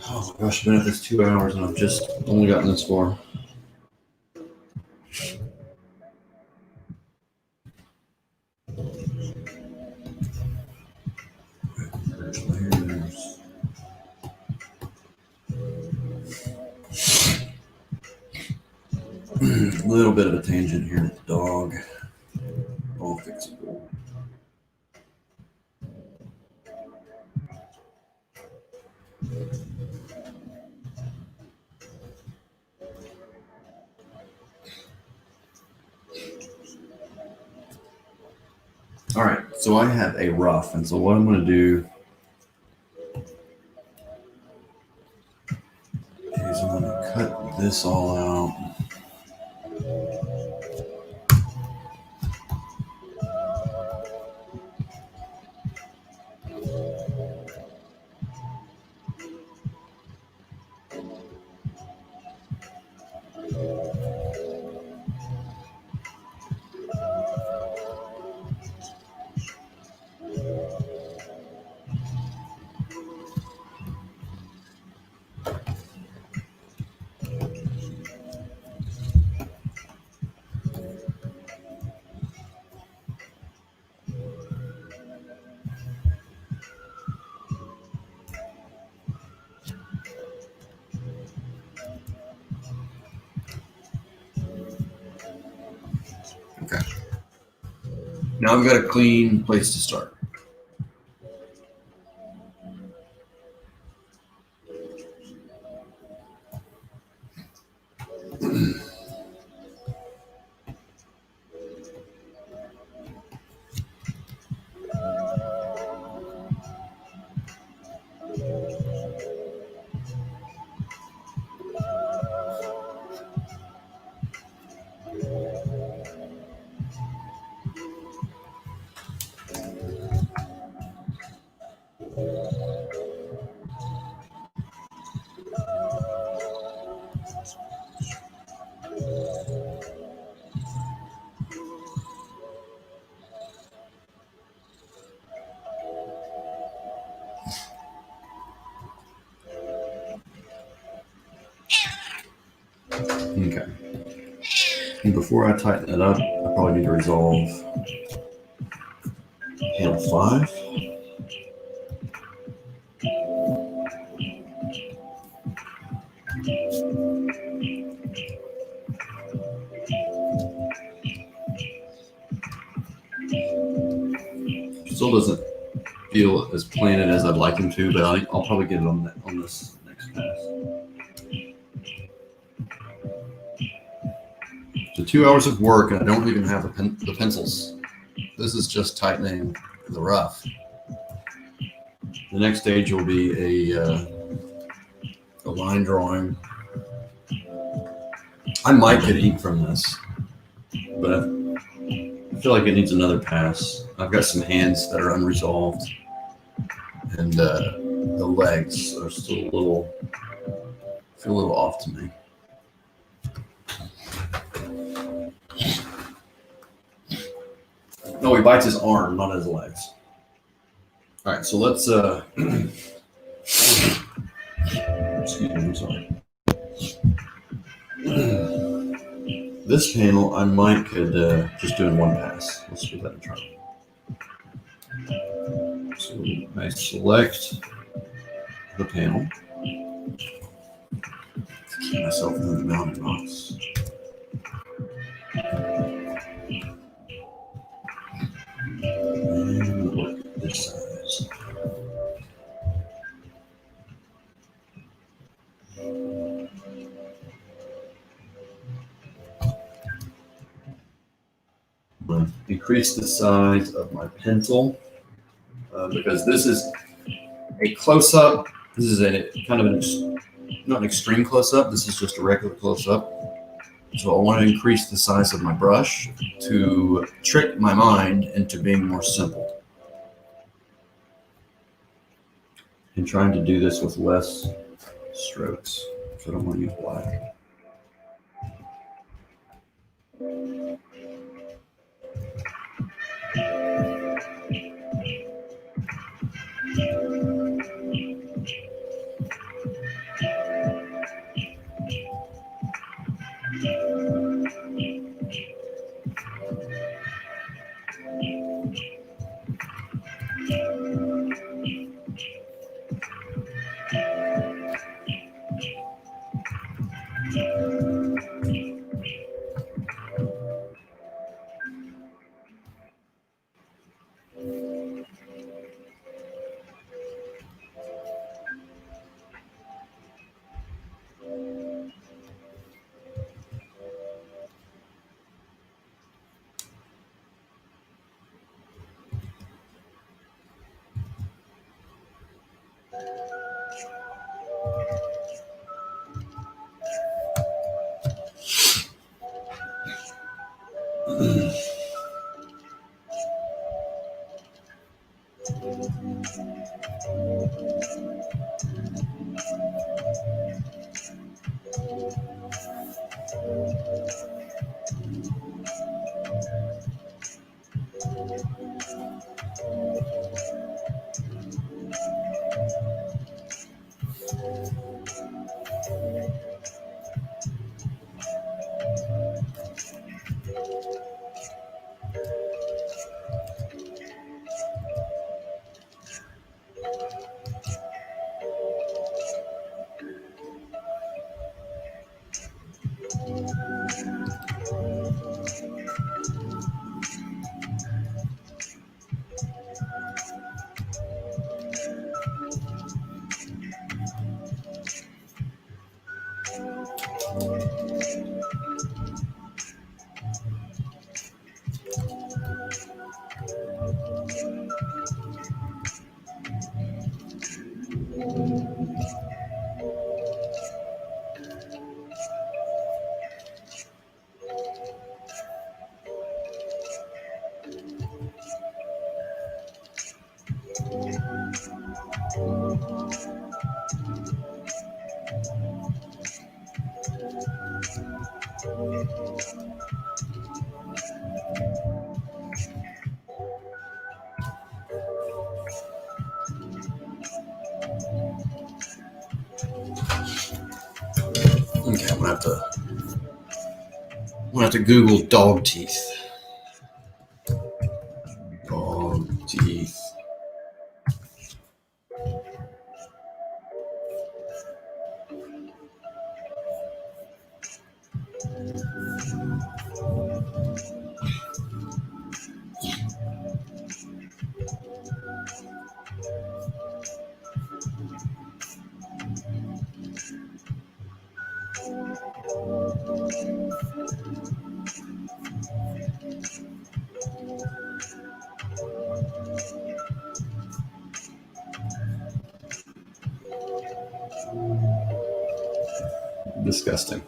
Oh my gosh, I've been at this 2 hours and I've just only gotten this far. Merge layers. A little bit of a tangent here with the dog. All fixable. All right, so I have a rough, and so what I'm going to do is I'm going to cut this all out. Okay. Now I've got a clean place to start. Okay. And before I tighten it up, I probably need to resolve panel 5. Still doesn't feel as planted as I'd like him to, but I'll probably get it on this next pass. So 2 hours of work, and I don't even have the pencils. This is just tightening the rough. The next stage will be a line drawing. I might get ink from this, but I feel like it needs another pass. I've got some hands that are unresolved, and the legs are still feel a little off to me. No, he bites his arm, not his legs. All right, so let's. Excuse me, I'm sorry. This panel, I might could just do in one pass. Let's give that a try. So I select the panel. Keep myself in the mounting box. And work this size. I'm going to increase the size of my pencil because this is a close-up. This is a kind of not an extreme close-up. This is just a regular close-up. So I want to increase the size of my brush to trick my mind into being more simple. And trying to do this with less strokes. So I don't want to use black. Okay, I'm gonna have to Google dog teeth. Dog teeth. Disgusting.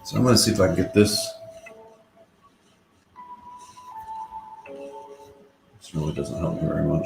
So I'm gonna see if I can get this. This really doesn't help me very much.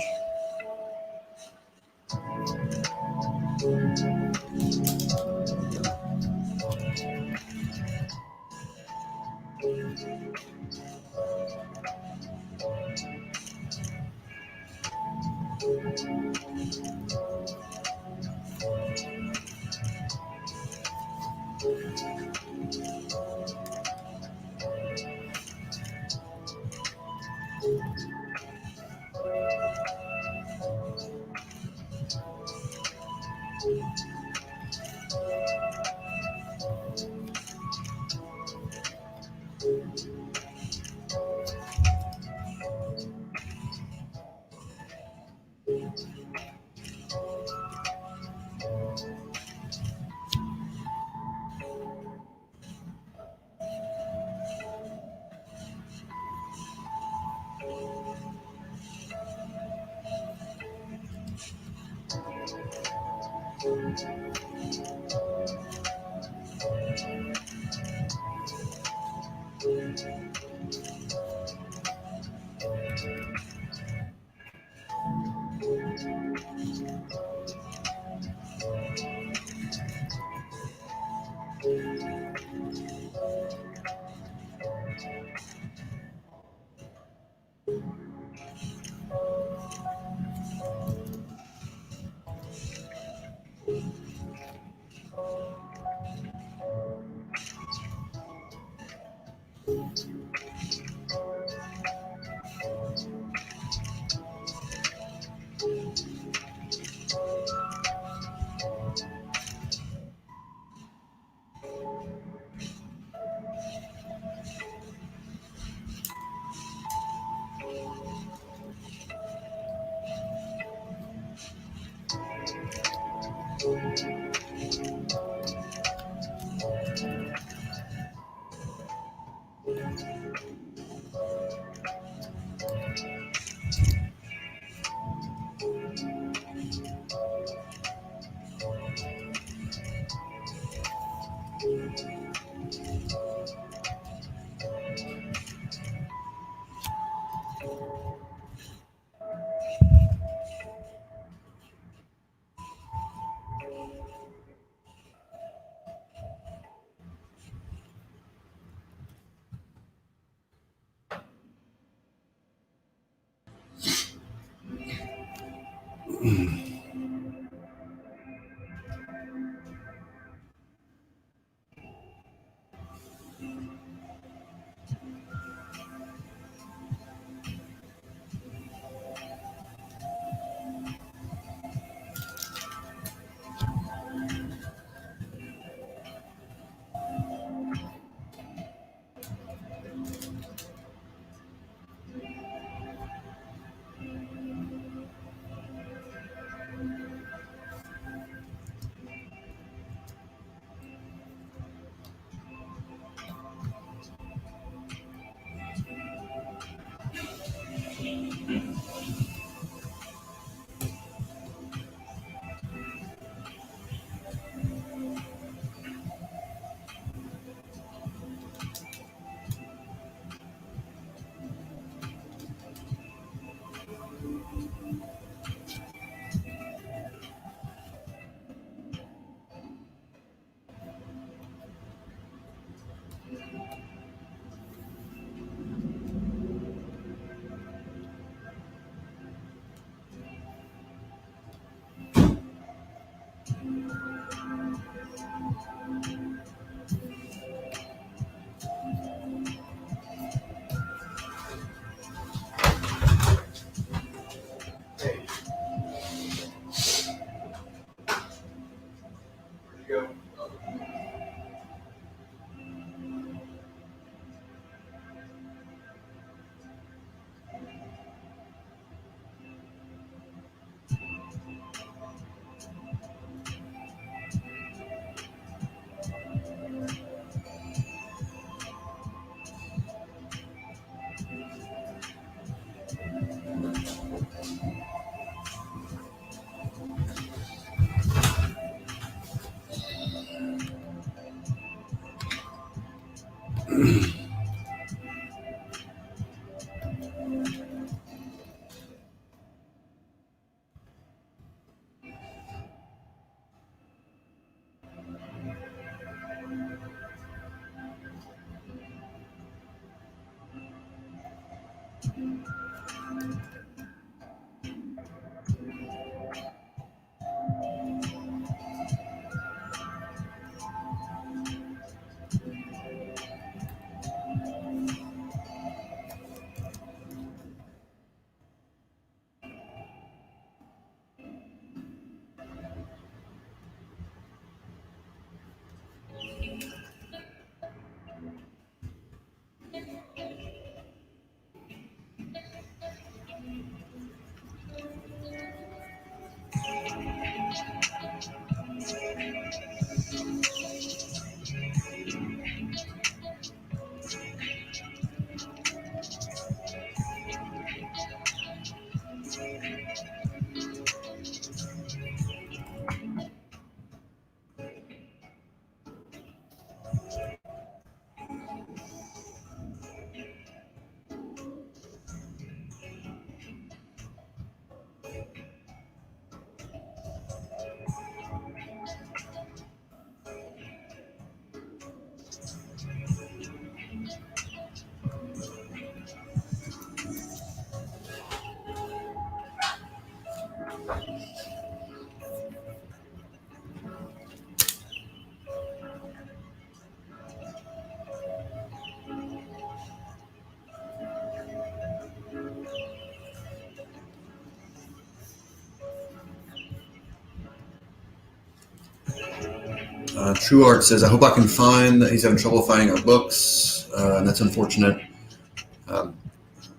True Art says, I hope I can find that he's having trouble finding our books, and that's unfortunate.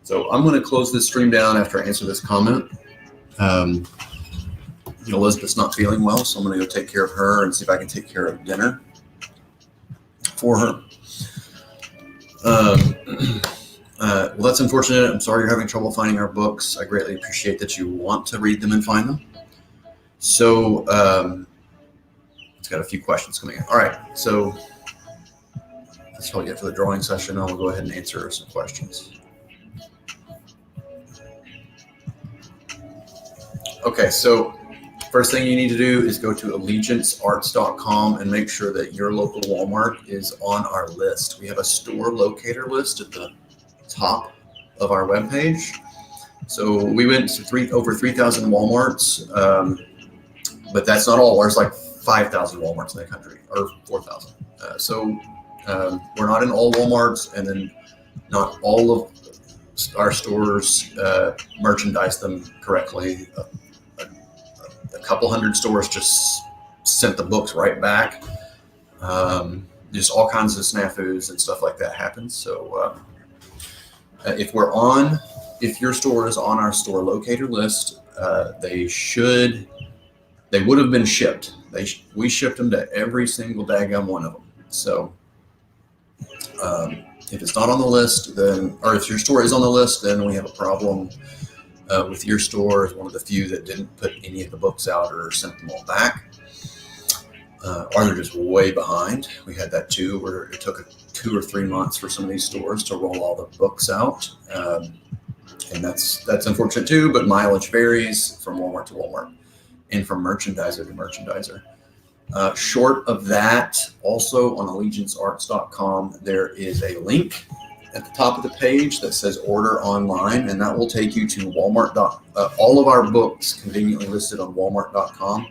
So I'm going to close this stream down after I answer this comment. Elizabeth's not feeling well, so I'm going to go take care of her and see if I can take care of dinner for her. Well, that's unfortunate. I'm sorry you're having trouble finding our books. I greatly appreciate that you want to read them and find them. So, it's got a few questions coming in. All right, so that's all you get for the drawing session. I'll go ahead and answer some questions. Okay, so first thing you need to do is go to allegiancearts.com and make sure that your local Walmart is on our list. We have a store locator list at the top of our webpage. So we went to over 3,000 Walmarts, but that's not all. There's like 5,000 Walmarts in the country, or 4,000. We're not in all Walmarts, and then not all of our stores merchandise them correctly. A couple hundred stores just sent the books right back. Just all kinds of snafus and stuff like that happens. So if your store is on our store locator list, they would have been shipped. We shipped them to every single daggum one of them. So if it's not on the list, then, or if your store is on the list, then we have a problem with your store as one of the few that didn't put any of the books out or sent them all back. Or they're just way behind. We had that too, where it took 2 or 3 months for some of these stores to roll all the books out. And that's unfortunate too, but mileage varies from Walmart to Walmart and from merchandiser to merchandiser. Short of that, also on allegiancearts.com, there is a link at the top of the page that says order online, and that will take you to Walmart. All of our books conveniently listed on Walmart.com.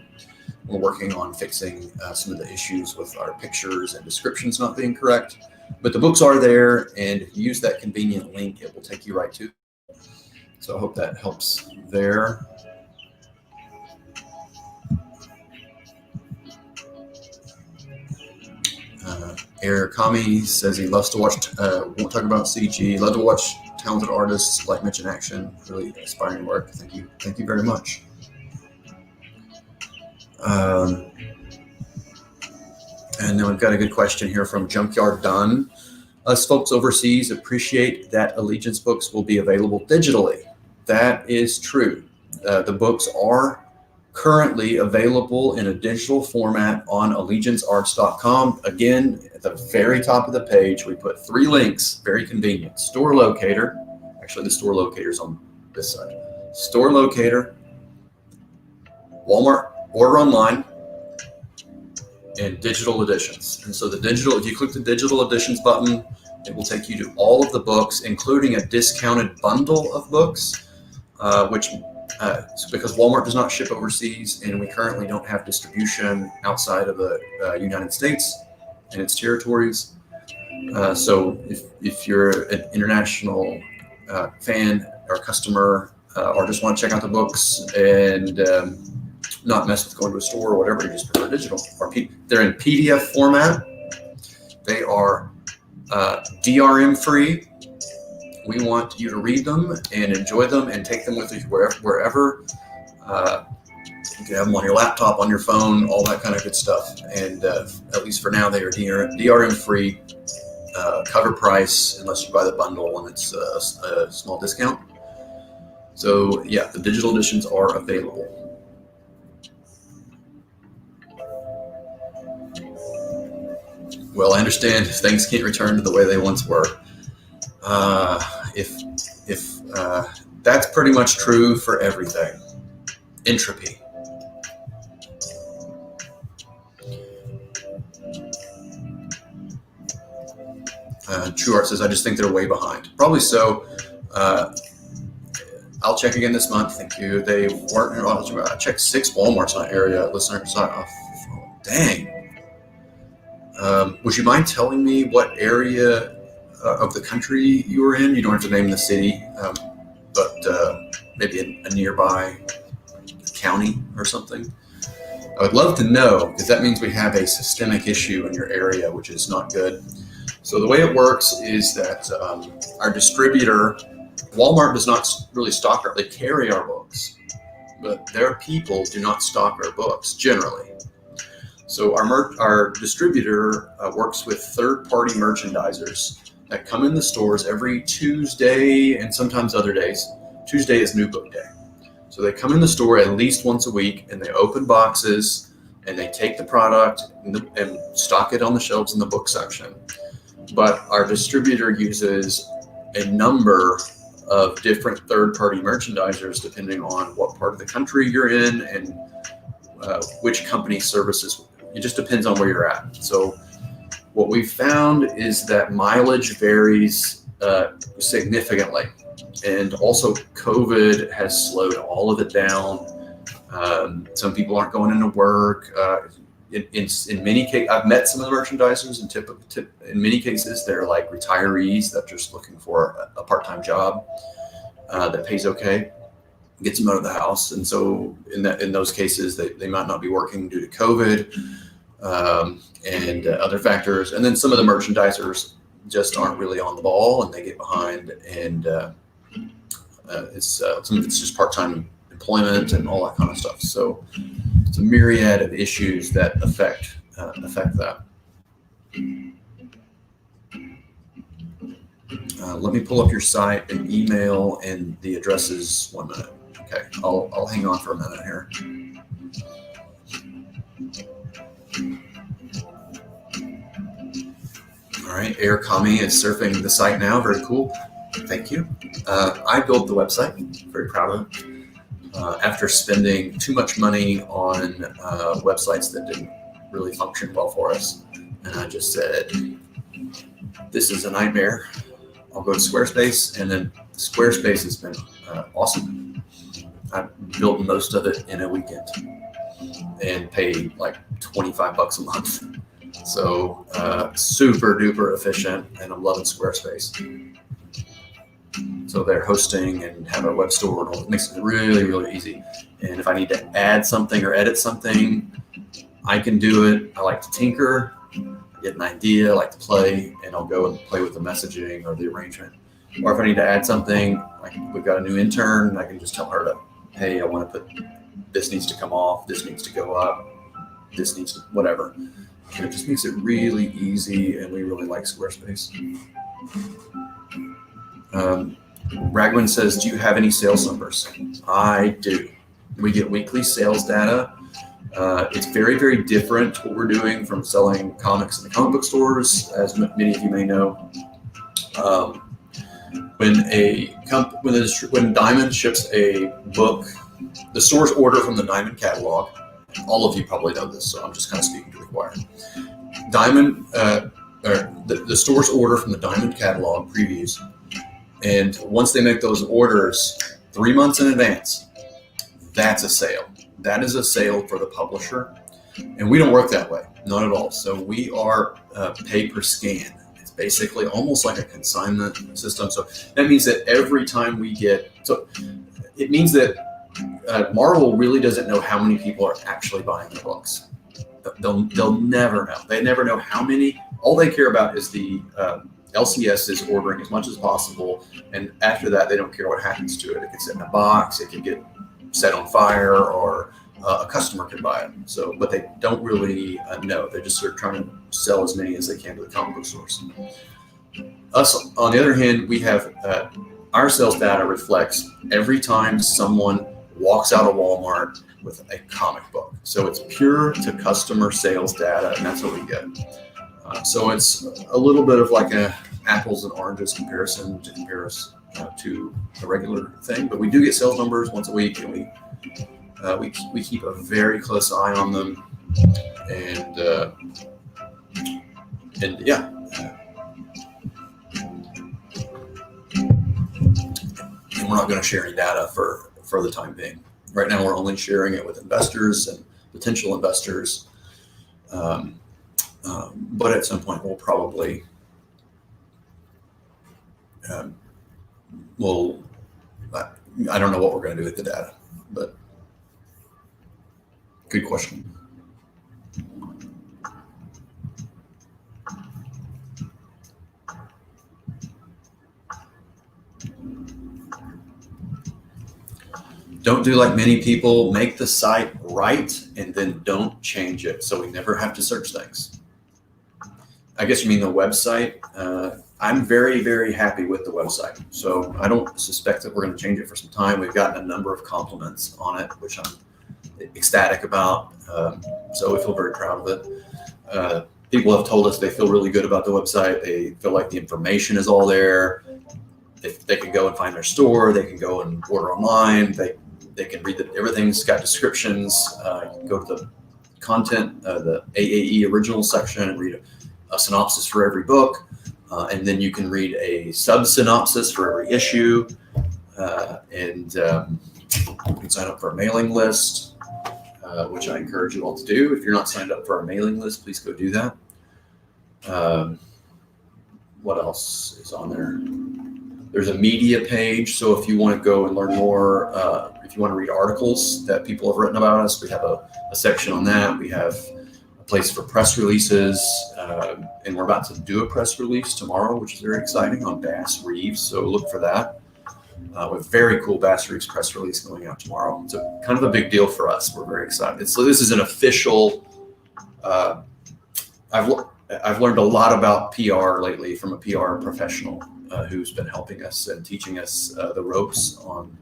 We're working on fixing some of the issues with our pictures and descriptions not being correct, but the books are there, and if you use that convenient link, it will take you right to it. So I hope that helps there. Eric Kami says he loves to watch, won't talk about CG, love to watch talented artists like Mitch in action. Really inspiring work. Thank you. Thank you very much. And then we've got a good question here from Junkyard Dunn. Us folks overseas appreciate that Allegiance books will be available digitally. That is true. The books are currently available in a digital format on allegiancearts.com. Again, at the very top of the page, we put 3 links, very convenient. Store locator, actually the store locator is on this side. Store locator, Walmart order online, and digital editions. And so the digital, if you click the digital editions button, it will take you to all of the books, including a discounted bundle of books, because Walmart does not ship overseas, and we currently don't have distribution outside of the United States and its territories. So if you're an international fan or customer, or just want to check out the books and not mess with going to a store or whatever, you just prefer digital. They're in PDF format. They are DRM free. We want you to read them and enjoy them and take them with you wherever. You can have them on your laptop, on your phone, all that kind of good stuff. And at least for now, they are DRM free, cover price, unless you buy the bundle and it's a small discount. So yeah, the digital editions are available. Well, I understand if things can't return to the way they once were. If that's pretty much true for everything. Entropy. True Art says, I just think they're way behind. Probably so. I'll check again this month. Thank you. They weren't. I checked 6 Walmarts in that area. Listeners, dang. Would you mind telling me what area of the country you were in? You don't have to name the city, but maybe a nearby county or something. I would love to know, because that means we have a systemic issue in your area, which is not good. So the way it works is that our distributor, Walmart, does not really stock or they carry our books, but their people do not stock our books generally. So our distributor works with third-party merchandisers that come in the stores every Tuesday and sometimes other days. Tuesday is new book day. So they come in the store at least once a week and they open boxes and they take the product and stock it on the shelves in the book section. But our distributor uses a number of different third-party merchandisers depending on what part of the country you're in and which company services. It just depends on where you're at. So what we've found is that mileage varies significantly. And also COVID has slowed all of it down. Some people aren't going into work. In many cases, I've met some of the merchandisers, and in many cases, they're like retirees that are just looking for a part-time job that pays okay, gets them out of the house. And so in those cases, they might not be working due to COVID and other factors. And then some of the merchandisers just aren't really on the ball and they get behind. And some of it's just part-time employment and all that kind of stuff. So it's a myriad of issues that affect that. Let me pull up your site and email and the addresses 1 minute. Okay, I'll hang on for a minute here. All right, Air Kami is surfing the site now. Very cool. Thank you. I built the website. Very proud of it. After spending too much money on websites that didn't really function well for us. And I just said, this is a nightmare. I'll go to Squarespace, and then Squarespace has been awesome. I built most of it in a weekend and paid like $25 a month. So super duper efficient, and I'm loving Squarespace. So they're hosting and have a web store, and all. It makes it really, really easy. And if I need to add something or edit something, I can do it. I like to tinker, get an idea, I like to play, and I'll go and play with the messaging or the arrangement. Or if I need to add something, like we've got a new intern, I can just tell her to, hey, I want to put, this needs to come off, this needs to go up, this needs to, whatever. And it just makes it really easy, and we really like Squarespace. Ragwin says, do you have any sales numbers? I do. We get weekly sales data. It's very, very different what we're doing from selling comics in the comic book stores, as many of you may know. When Diamond ships a book, the stores order from the Diamond catalog. All of you probably know this, so I'm just kind of speaking to the choir. Diamond, the stores order from the Diamond catalog previews, and once they make those orders 3 months in advance, that's a sale. That is a sale for the publisher, and we don't work that way, not at all. So we are pay per scan. It's basically almost like a consignment system. So that means that every time we get, so it means that Marvel really doesn't know how many people are actually buying the books. They'll never know. They never know how many. All they care about is the LCS is ordering as much as possible, and after that, they don't care what happens to it. It can sit in a box, it can get set on fire, or a customer can buy it. So, but they don't really know. They just are trying to sell as many as they can to the comic book stores. Us, on the other hand, we have our sales data reflects every time someone walks out of Walmart with a comic book. So it's pure to customer sales data, and that's what we get. So it's a little bit of like a apples and oranges comparison to compare us to a regular thing, but we do get sales numbers once a week, and we keep a very close eye on them, and yeah. And we're not going to share any data for the time being. Right now, we're only sharing it with investors and potential investors. But at some point, we'll probably I don't know what we're going to do with the data, but good question. Don't do like many people, make the site right and then don't change it so we never have to search things. I guess you mean the website. I'm very, very happy with the website. So I don't suspect that we're going to change it for some time. We've gotten a number of compliments on it, which I'm ecstatic about. So we feel very proud of it. People have told us they feel really good about the website. They feel like the information is all there. They can go and find their store. They can go and order online. They can read that everything's got descriptions. You can go to the content, the AAE original section and read a synopsis for every book. And then you can read a sub-synopsis for every issue. And you can sign up for a mailing list, which I encourage you all to do. If you're not signed up for our mailing list, please go do that. What else is on there? There's a media page. So if you want to go and learn more, if you want to read articles that people have written about us, we have a section on that. We have a place for press releases. And we're about to do a press release tomorrow, which is very exciting, on Bass Reeves. So look for that. We have a very cool Bass Reeves press release going out tomorrow. It's kind of a big deal for us. We're very excited. So this is an official, I've learned a lot about PR lately from a PR professional who's been helping us and teaching us the ropes on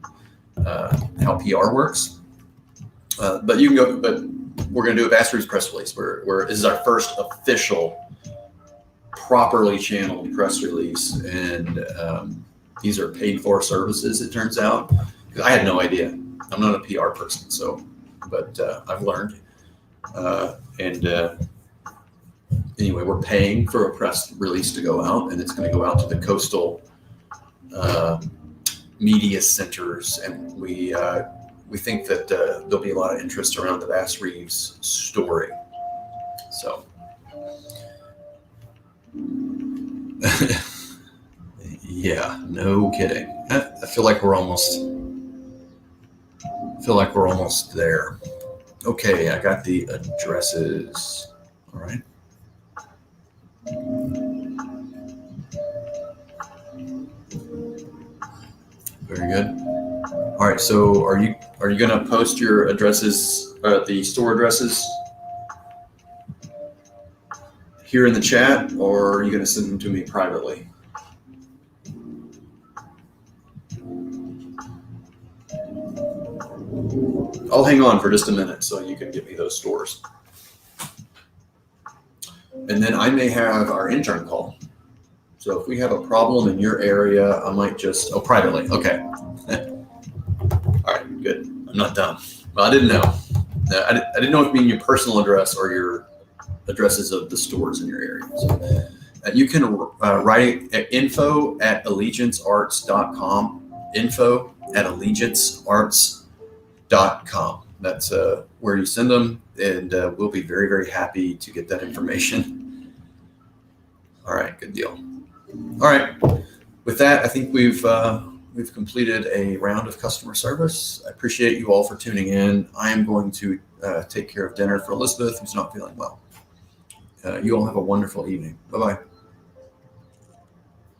how PR works. But you can go, but we're going to do a Bass Reeves press release where this is our first official, properly channeled press release. And these are paid for services, it turns out. Because I had no idea. I'm not a PR person, but I've learned. Anyway, we're paying for a press release to go out, and it's going to go out to the coastal media centers, and we think that there'll be a lot of interest around the Bass Reeves story. So, yeah, no kidding. I feel like we're almost there. Okay, I got the addresses. All right. Very good. All right. So are you going to post your addresses, the store addresses, here in the chat, or are you going to send them to me privately? I'll hang on for just a minute so you can give me those stores. And then I may have our intern call. So if we have a problem in your area, I might just, privately. Okay. All right, good. I'm not done. Well, I didn't know. I didn't know if you mean your personal address or your addresses of the stores in your area. So you can write at info@allegiancearts.com, info@allegiancearts.com. That's where you send them, and we'll be very, very happy to get that information. All right, good deal. All right, with that, I think we've completed a round of customer service. I appreciate you all for tuning in. I am going to take care of dinner for Elizabeth, who's not feeling well. You all have a wonderful evening. Bye-bye.